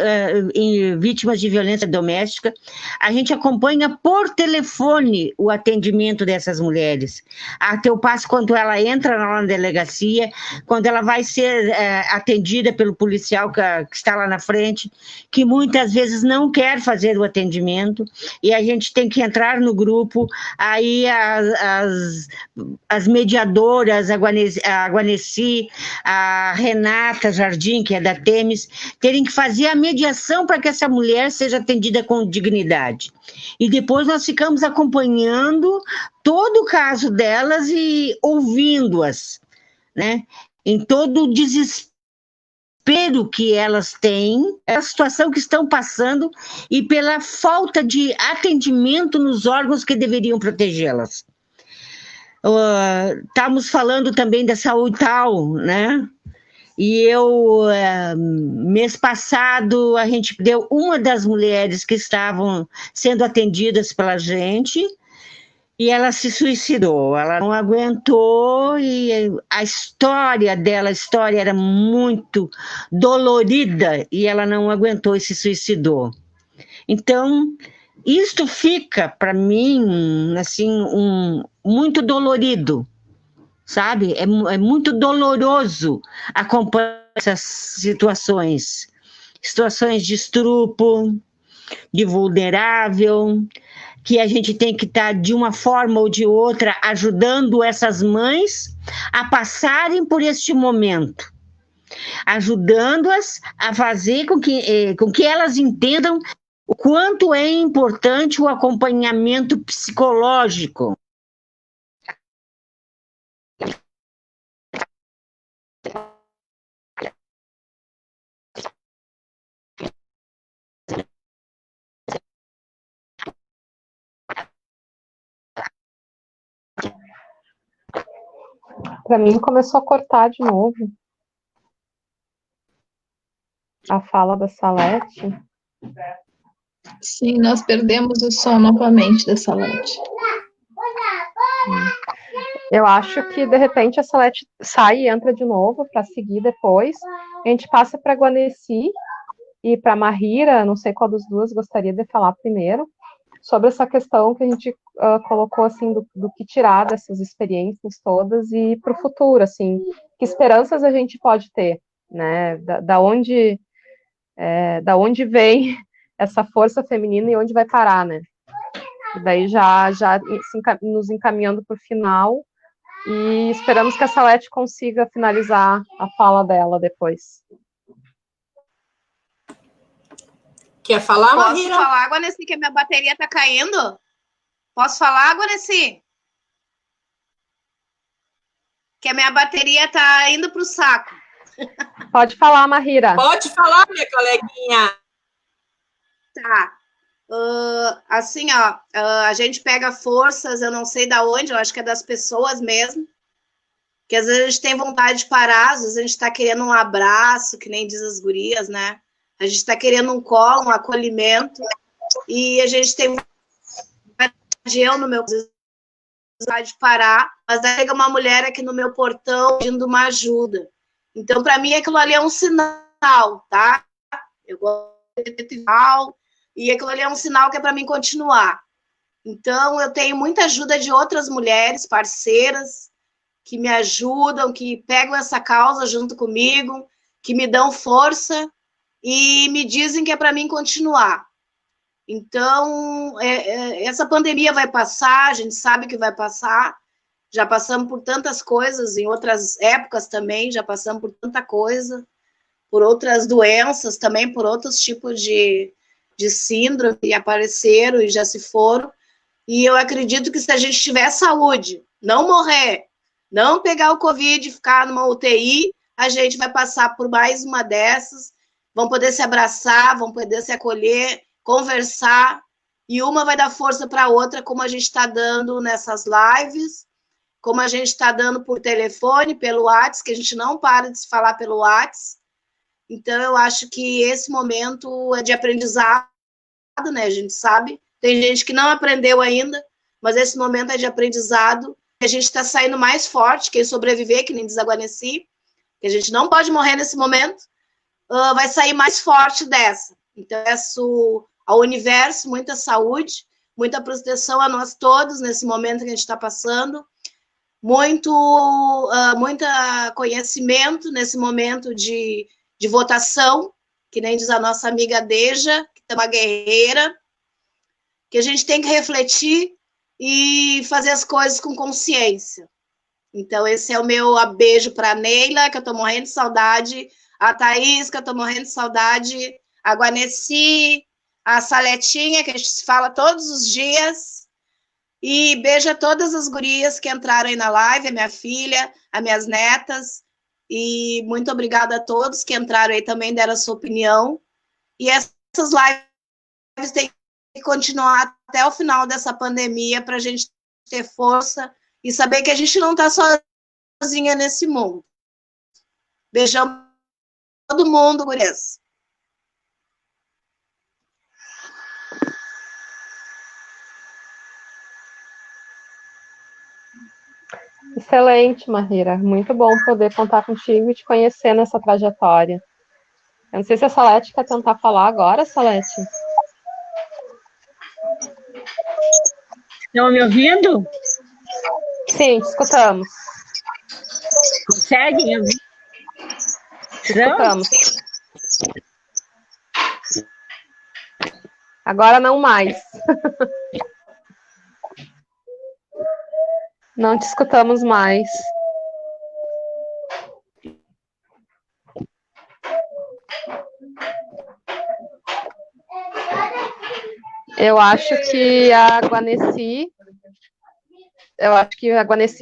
Speaker 4: em vítimas de violência doméstica. A gente acompanha por telefone o atendimento dessas mulheres. Até o passo quando ela entra lá na delegacia, quando ela vai ser atendida pelo policial que está lá na frente, que muitas vezes não quer fazer o atendimento, e a gente tem que entrar no grupo, aí as mediadoras, a Guaneci, a Renata Jardim, que é da Temis, terem que fazer a mediação para que essa mulher seja atendida com dignidade. E depois nós ficamos acompanhando todo o caso delas e ouvindo-as, né? Em todo o desespero que elas têm, a situação que estão passando e pela falta de atendimento nos órgãos que deveriam protegê-las. Estamos falando também da saúde mental, né? E mês passado, a gente deu uma das mulheres que estavam sendo atendidas pela gente e ela se suicidou. Ela não aguentou e a história dela, era muito dolorida e ela não aguentou e se suicidou. Então, isto fica, para mim, assim, muito dolorido, sabe? É muito doloroso acompanhar essas situações de estupro, de vulnerável, que a gente tem que estar, de uma forma ou de outra, ajudando essas mães a passarem por este momento, ajudando-as a fazer com que elas entendam o quanto é importante o acompanhamento psicológico.
Speaker 1: Para mim, começou a cortar de novo a fala da Salete.
Speaker 2: Sim, nós perdemos o som novamente da Salete.
Speaker 1: Eu acho que, de repente, a Salete sai e entra de novo para seguir depois. A gente passa para a Guaneci e para a Mahira, não sei qual das duas gostaria de falar primeiro, sobre essa questão que a gente colocou, assim, do que tirar dessas experiências todas e para o futuro, assim, que esperanças a gente pode ter, né, da onde vem essa força feminina e onde vai parar, né? E daí já nos encaminhando para o final, e esperamos que a Salete consiga finalizar a fala dela depois.
Speaker 3: Quer falar,
Speaker 5: Posso
Speaker 3: Mahira?
Speaker 5: falar, Guaneci, que a minha bateria tá caindo? Posso falar, Guaneci? Que a minha bateria tá indo pro saco.
Speaker 1: Pode falar, Mahira.
Speaker 3: Pode falar, minha coleguinha.
Speaker 5: Tá. Assim, ó, a gente pega forças, eu não sei da onde, eu acho que é das pessoas mesmo, que às vezes a gente tem vontade de parar, às vezes a gente tá querendo um abraço, que nem diz as gurias, né? A gente tá querendo um colo, um acolhimento, e a gente tem eu no meu vontade de parar, mas daí chega uma mulher aqui no meu portão pedindo uma ajuda. Então, para mim, aquilo ali é um sinal, tá? Eu gosto de sinal, e aquilo ali é um sinal que é para mim continuar. Então, eu tenho muita ajuda de outras mulheres, parceiras, que me ajudam, que pegam essa causa junto comigo, que me dão força e me dizem que é para mim continuar. Então, essa pandemia vai passar, a gente sabe que vai passar, já passamos por tantas coisas, em outras épocas também, já passamos por tanta coisa, por outras doenças também, por outros tipos de síndrome que apareceram e já se foram, e eu acredito que se a gente tiver saúde, não morrer, não pegar o Covid e ficar numa UTI, a gente vai passar por mais uma dessas, vão poder se abraçar, vão poder se acolher, conversar, e uma vai dar força para a outra, como a gente está dando nessas lives, como a gente está dando por telefone, pelo WhatsApp, que a gente não para de se falar pelo WhatsApp. Então, eu acho que esse momento é de aprendizado, né? A gente sabe. Tem gente que não aprendeu ainda, mas esse momento é de aprendizado. A gente está saindo mais forte, quem sobreviver, que nem diz a Guaneci, que a gente não pode morrer nesse momento, vai sair mais forte dessa. Então, peço ao universo muita saúde, muita proteção a nós todos nesse momento que a gente está passando, muito conhecimento nesse momento de votação, que nem diz a nossa amiga Deja, que é uma guerreira, que a gente tem que refletir e fazer as coisas com consciência. Então, esse é o meu beijo para a Neila, que eu estou morrendo de saudade, a Thaís, que eu estou morrendo de saudade, a Guaneci, a Saletinha, que a gente se fala todos os dias, e beijo a todas as gurias que entraram aí na live, a minha filha, as minhas netas, e muito obrigada a todos que entraram aí também, deram a sua opinião, e essas lives têm que continuar até o final dessa pandemia para a gente ter força e saber que a gente não está sozinha nesse mundo. Beijão pra todo mundo, gurias.
Speaker 1: Excelente, Mahira. Muito bom poder contar contigo e te conhecer nessa trajetória. Eu não sei se a Salete quer tentar falar agora, Salete.
Speaker 4: Estão me ouvindo?
Speaker 1: Sim, te escutamos.
Speaker 4: Conseguem ouvir?
Speaker 1: Escutamos. Agora não mais. Não te escutamos mais. Eu acho que a Guaneci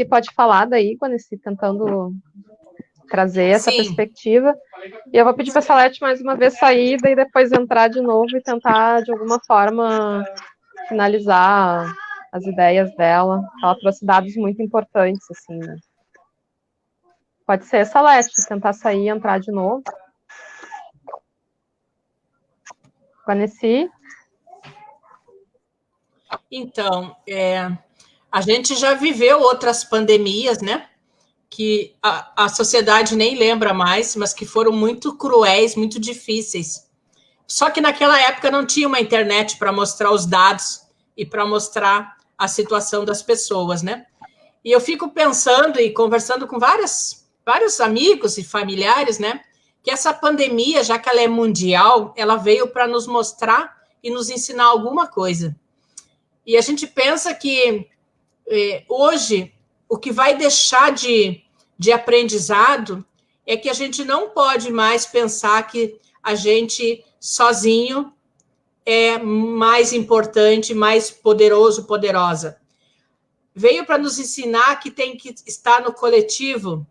Speaker 1: pode falar daí, Guaneci, tentando trazer essa perspectiva. E eu vou pedir para a Salete mais uma vez sair e depois entrar de novo e tentar, de alguma forma, finalizar as ideias dela. Ela trouxe dados muito importantes, assim, né? Pode ser, Salete, tentar sair e entrar de novo. Guaneci?
Speaker 3: Então, a gente já viveu outras pandemias, né? Que a sociedade nem lembra mais, mas que foram muito cruéis, muito difíceis. Só que naquela época não tinha uma internet para mostrar os dados e para mostrar a situação das pessoas, né? E eu fico pensando e conversando com vários amigos e familiares, né? Que essa pandemia, já que ela é mundial, ela veio para nos mostrar e nos ensinar alguma coisa. E a gente pensa que hoje o que vai deixar de aprendizado é que a gente não pode mais pensar que a gente sozinho é mais importante, mais poderoso, poderosa. Veio para nos ensinar que tem que estar no coletivo,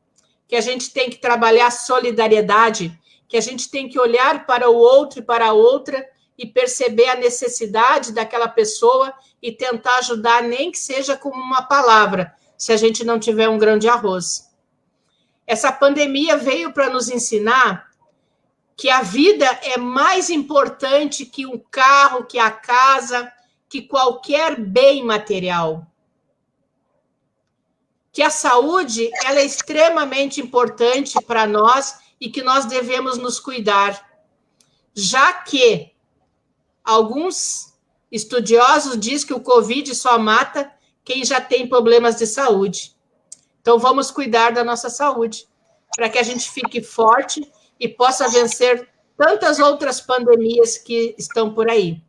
Speaker 3: que a gente tem que trabalhar solidariedade, que a gente tem que olhar para o outro e para a outra e perceber a necessidade daquela pessoa e tentar ajudar, nem que seja com uma palavra, se a gente não tiver um grão de arroz. Essa pandemia veio para nos ensinar que a vida é mais importante que um carro, que a casa, que qualquer bem material. Que a saúde ela é extremamente importante para nós e que nós devemos nos cuidar, já que alguns estudiosos dizem que o Covid só mata quem já tem problemas de saúde. Então, vamos cuidar da nossa saúde, para que a gente fique forte e possa vencer tantas outras pandemias que estão por aí.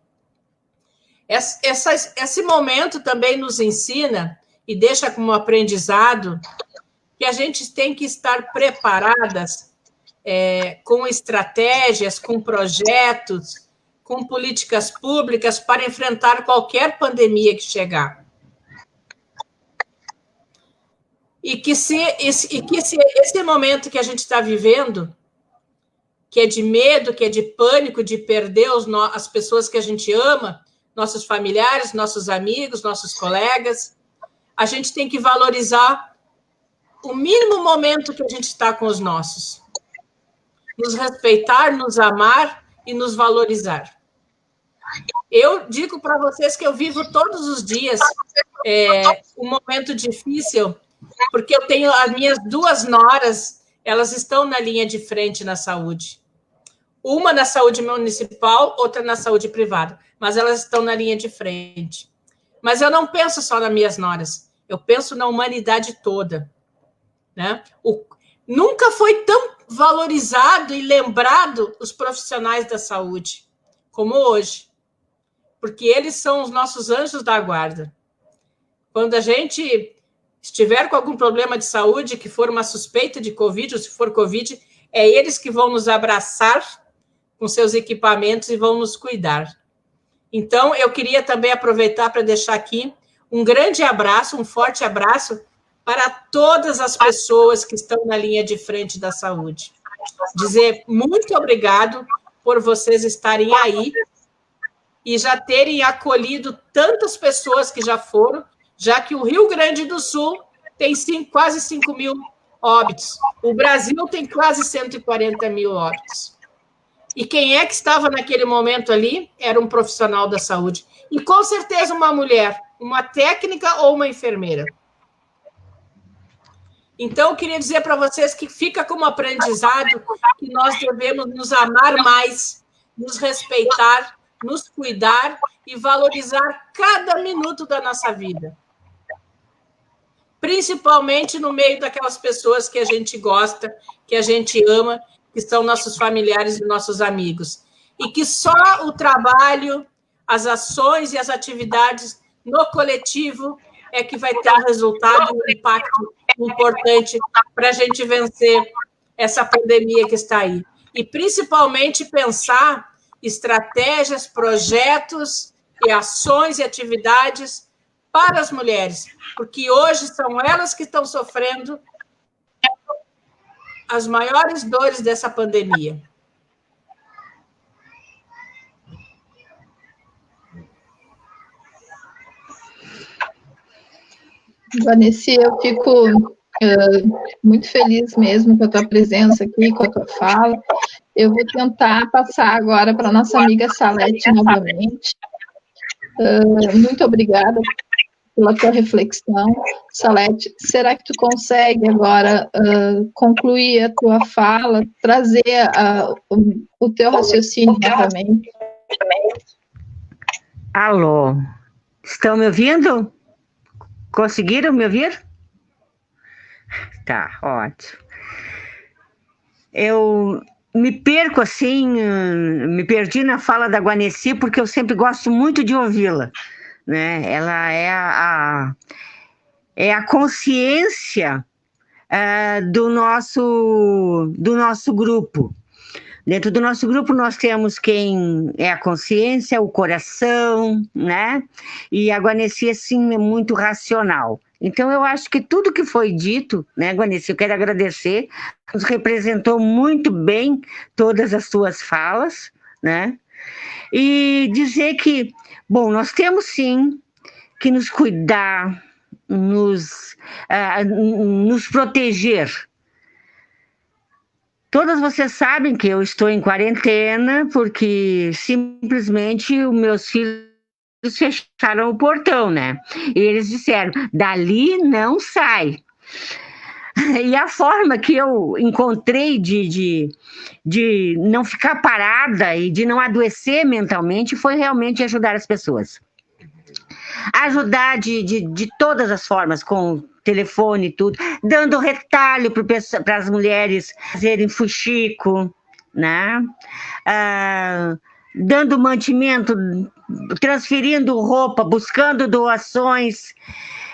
Speaker 3: Esse momento também nos ensina e deixa como aprendizado que a gente tem que estar preparadas com estratégias, com projetos, com políticas públicas para enfrentar qualquer pandemia que chegar. E que esse momento que a gente está vivendo, que é de medo, que é de pânico, de perder as pessoas que a gente ama, nossos familiares, nossos amigos, nossos colegas, a gente tem que valorizar o mínimo momento que a gente está com os nossos. Nos respeitar, nos amar e nos valorizar. Eu digo para vocês que eu vivo todos os dias um momento difícil, porque eu tenho as minhas 2 noras, elas estão na linha de frente na saúde. Uma na saúde municipal, outra na saúde privada, mas elas estão na linha de frente. Mas eu não penso só nas minhas noras, eu penso na humanidade toda, né? Nunca foi tão valorizado e lembrado os profissionais da saúde como hoje, porque eles são os nossos anjos da guarda. Quando a gente estiver com algum problema de saúde, que for uma suspeita de Covid, ou se for Covid, é eles que vão nos abraçar com seus equipamentos e vão nos cuidar. Então, eu queria também aproveitar para deixar aqui um grande abraço, um forte abraço para todas as pessoas que estão na linha de frente da saúde. Dizer muito obrigado por vocês estarem aí e já terem acolhido tantas pessoas que já foram, já que o Rio Grande do Sul tem quase 5 mil óbitos. O Brasil tem quase 140 mil óbitos. E quem é que estava naquele momento ali era um profissional da saúde. E com certeza uma mulher, uma técnica ou uma enfermeira. Então, eu queria dizer para vocês que fica como aprendizado que nós devemos nos amar mais, nos respeitar, nos cuidar e valorizar cada minuto da nossa vida. Principalmente no meio daquelas pessoas que a gente gosta, que a gente ama, que são nossos familiares e nossos amigos. E que só o trabalho, as ações e as atividades no coletivo é que vai ter um resultado, um impacto importante para a gente vencer essa pandemia que está aí. E, principalmente, pensar estratégias, projetos e ações e atividades para as mulheres, porque hoje são elas que estão sofrendo as maiores dores dessa pandemia.
Speaker 2: Vanessa, eu fico muito feliz mesmo com a tua presença aqui, com a tua fala. Eu vou tentar passar agora para a nossa amiga Salete novamente. Muito obrigada pela tua reflexão. Salete, será que tu consegue agora concluir a tua fala, trazer o teu raciocínio novamente?
Speaker 4: Alô, estão me ouvindo? Conseguiram me ouvir? Tá, ótimo. Eu me perco assim, me perdi na fala da Guaneci, porque eu sempre gosto muito de ouvi-la, né? Ela é a consciência do nosso grupo. Dentro do nosso grupo nós temos quem é a consciência, o coração, né? E a Guaneci, assim, é muito racional. Então, eu acho que tudo que foi dito, né, Guaneci, eu quero agradecer, nos representou muito bem todas as suas falas, né? E dizer que, bom, nós temos sim que nos cuidar, nos proteger. Todas vocês sabem que eu estou em quarentena porque simplesmente os meus filhos fecharam o portão, né? E eles disseram, dali não sai. E a forma que eu encontrei de não ficar parada e de não adoecer mentalmente foi realmente ajudar as pessoas. Ajudar de todas as formas, com telefone e tudo, dando retalho para as mulheres fazerem fuxico, né? Dando mantimento, transferindo roupa, buscando doações.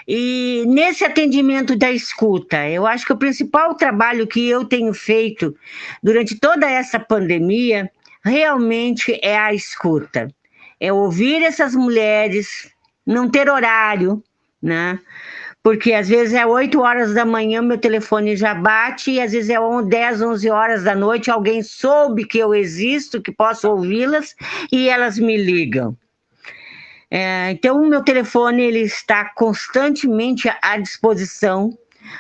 Speaker 4: E nesse atendimento da escuta, eu acho que o principal trabalho que eu tenho feito durante toda essa pandemia realmente é a escuta. É ouvir essas mulheres, não ter horário, né? Porque às vezes é 8 horas da manhã, meu telefone já bate, e às vezes é 10, 11 horas da noite, alguém soube que eu existo, que posso ouvi-las, e elas me ligam. Então, o meu telefone ele está constantemente à disposição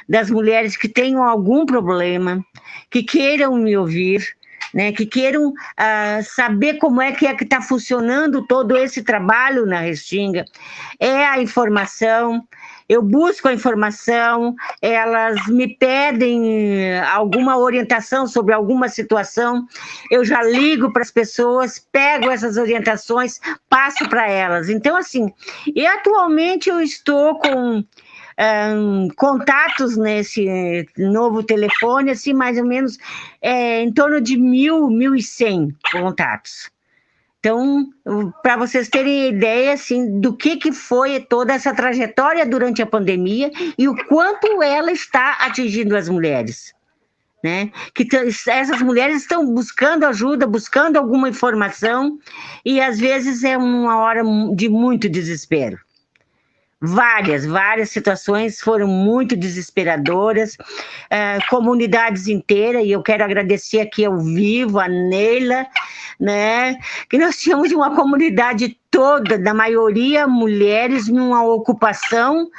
Speaker 4: das mulheres que tenham algum problema, que queiram me ouvir, né, que queiram saber como é que está funcionando todo esse trabalho na Restinga. É a informação, eu busco a informação, elas me pedem alguma orientação sobre alguma situação, eu já ligo para as pessoas, pego essas orientações, passo para elas. Então, assim, e atualmente eu estou com contatos nesse novo telefone, assim, mais ou menos em torno de 1.100 contatos. Então, para vocês terem ideia, assim, do que foi toda essa trajetória durante a pandemia e o quanto ela está atingindo as mulheres, né? Que essas mulheres estão buscando ajuda, buscando alguma informação e às vezes é uma hora de muito desespero. Várias situações foram muito desesperadoras, comunidades inteiras, e eu quero agradecer aqui ao vivo a Neila, né, que nós tínhamos uma comunidade toda, da maioria mulheres, numa ocupação,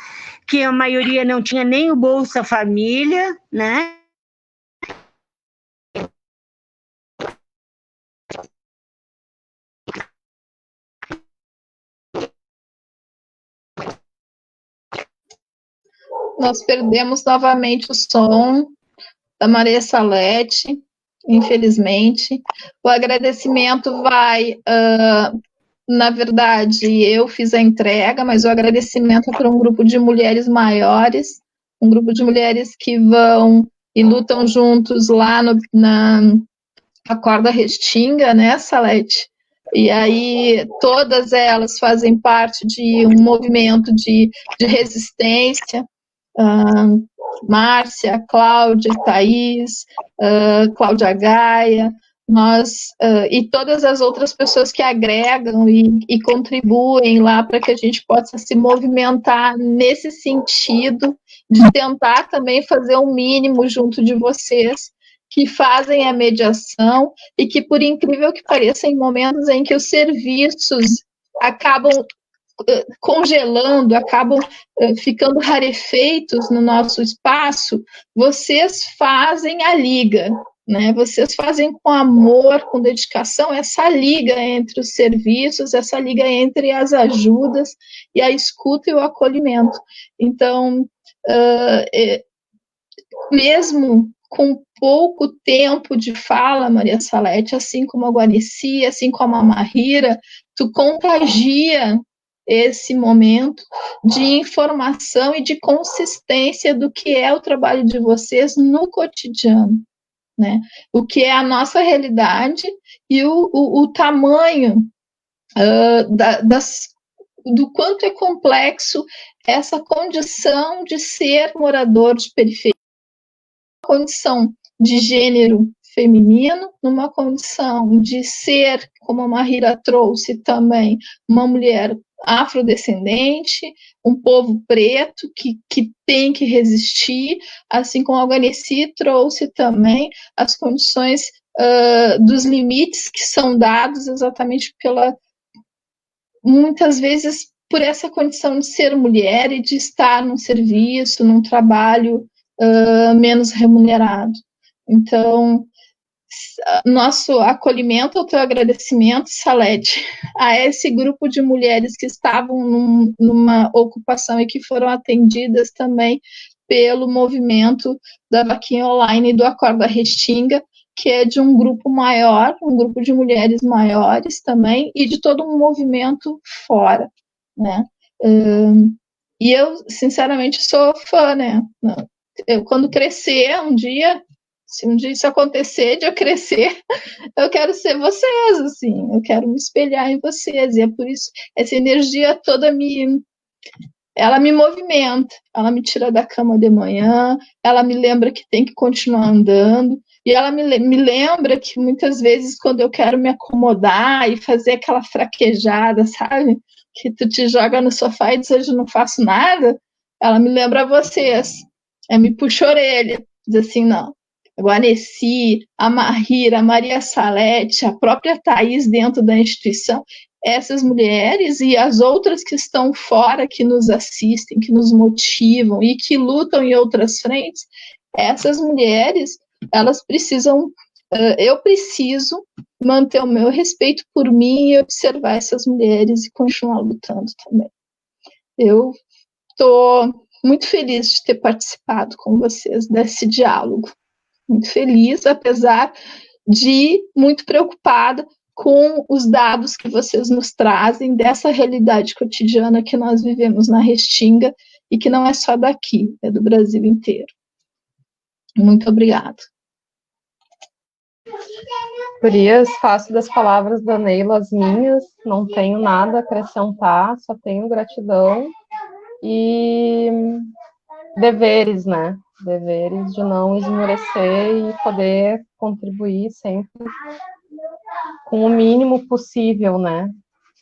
Speaker 4: que a maioria não tinha nem o Bolsa Família, né?
Speaker 2: Nós perdemos novamente o som da Maria Salete, infelizmente. O agradecimento vai, na verdade, eu fiz a entrega, mas o agradecimento é para um grupo de mulheres maiores, um grupo de mulheres que vão e lutam juntos lá na Corda Restinga, né, Salete? E aí todas elas fazem parte de um movimento de resistência. Márcia, Cláudia, Thaís, Cláudia Gaia, nós e todas as outras pessoas que agregam e contribuem lá para que a gente possa se movimentar nesse sentido de tentar também fazer um mínimo junto de vocês que fazem a mediação e que, por incrível que pareça, em momentos em que os serviços acabam congelando, acabam ficando rarefeitos no nosso espaço, vocês fazem a liga, né? Vocês fazem com amor, com dedicação, essa liga entre os serviços, essa liga entre as ajudas e a escuta e o acolhimento. Então, mesmo com pouco tempo de fala, Maria Salete, assim como a Guanici, assim como a Mahira, tu contagia esse momento de informação e de consistência do que é o trabalho de vocês no cotidiano, né? O que é a nossa realidade e o tamanho do quanto é complexo essa condição de ser morador de periferia, condição de gênero feminino, numa condição de ser, como a Mahira trouxe também, uma mulher afrodescendente, um povo preto que tem que resistir, assim como a Guanici trouxe também as condições dos limites que são dados exatamente muitas vezes por essa condição de ser mulher e de estar num serviço, num trabalho menos remunerado. Então, nosso acolhimento, o teu agradecimento, Salete, a esse grupo de mulheres que estavam numa ocupação e que foram atendidas também pelo movimento da Vaquinha Online e do Acorda Restinga, que é de um grupo maior, um grupo de mulheres maiores também, e de todo um movimento fora, né? E eu, sinceramente, sou fã, né? Eu, quando crescer um dia, se um dia isso acontecer, de eu crescer, eu quero ser vocês, assim, eu quero me espelhar em vocês, e é por isso, essa energia toda ela me movimenta, ela me tira da cama de manhã, ela me lembra que tem que continuar andando, e ela me lembra que muitas vezes quando eu quero me acomodar e fazer aquela fraquejada, sabe? Que tu te joga no sofá e diz, hoje eu não faço nada, ela me lembra vocês, me puxa a orelha, diz assim, não, a Guanici, a Mahira, a Maria Salete, a própria Thaís dentro da instituição, essas mulheres e as outras que estão fora, que nos assistem, que nos motivam e que lutam em outras frentes, essas mulheres, elas precisam, eu preciso manter o meu respeito por mim e observar essas mulheres e continuar lutando também. Eu estou muito feliz de ter participado com vocês desse diálogo. Muito feliz, apesar de muito preocupada com os dados que vocês nos trazem dessa realidade cotidiana que nós vivemos na Restinga e que não é só daqui, é do Brasil inteiro. Muito obrigada.
Speaker 1: Gurias, faço das palavras da Neila as minhas, não tenho nada a acrescentar, só tenho gratidão e deveres, né? Deveres de não esmorecer e poder contribuir sempre com o mínimo possível, né?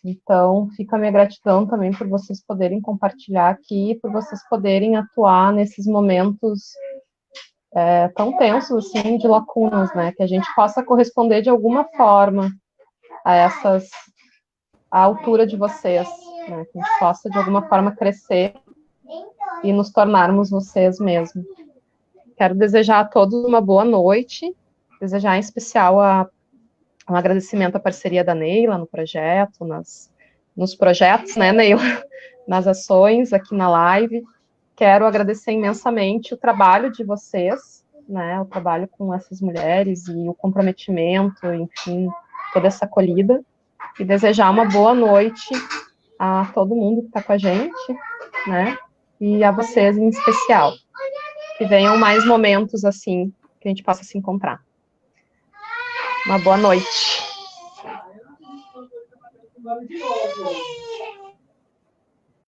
Speaker 1: Então, fica a minha gratidão também por vocês poderem compartilhar aqui, por vocês poderem atuar nesses momentos tão tensos, assim, de lacunas, né? Que a gente possa corresponder de alguma forma à altura de vocês, né? Que a gente possa, de alguma forma, crescer e nos tornarmos vocês mesmos. Quero desejar a todos uma boa noite, desejar em especial um agradecimento à parceria da Neila no projeto, nos projetos, né, Neila? Nas ações aqui na live. Quero agradecer imensamente o trabalho de vocês, né, o trabalho com essas mulheres e o comprometimento, enfim, toda essa acolhida. E desejar uma boa noite a todo mundo que está com a gente, né, e a vocês em especial. Que venham mais momentos assim, que a gente possa se encontrar. Uma boa noite.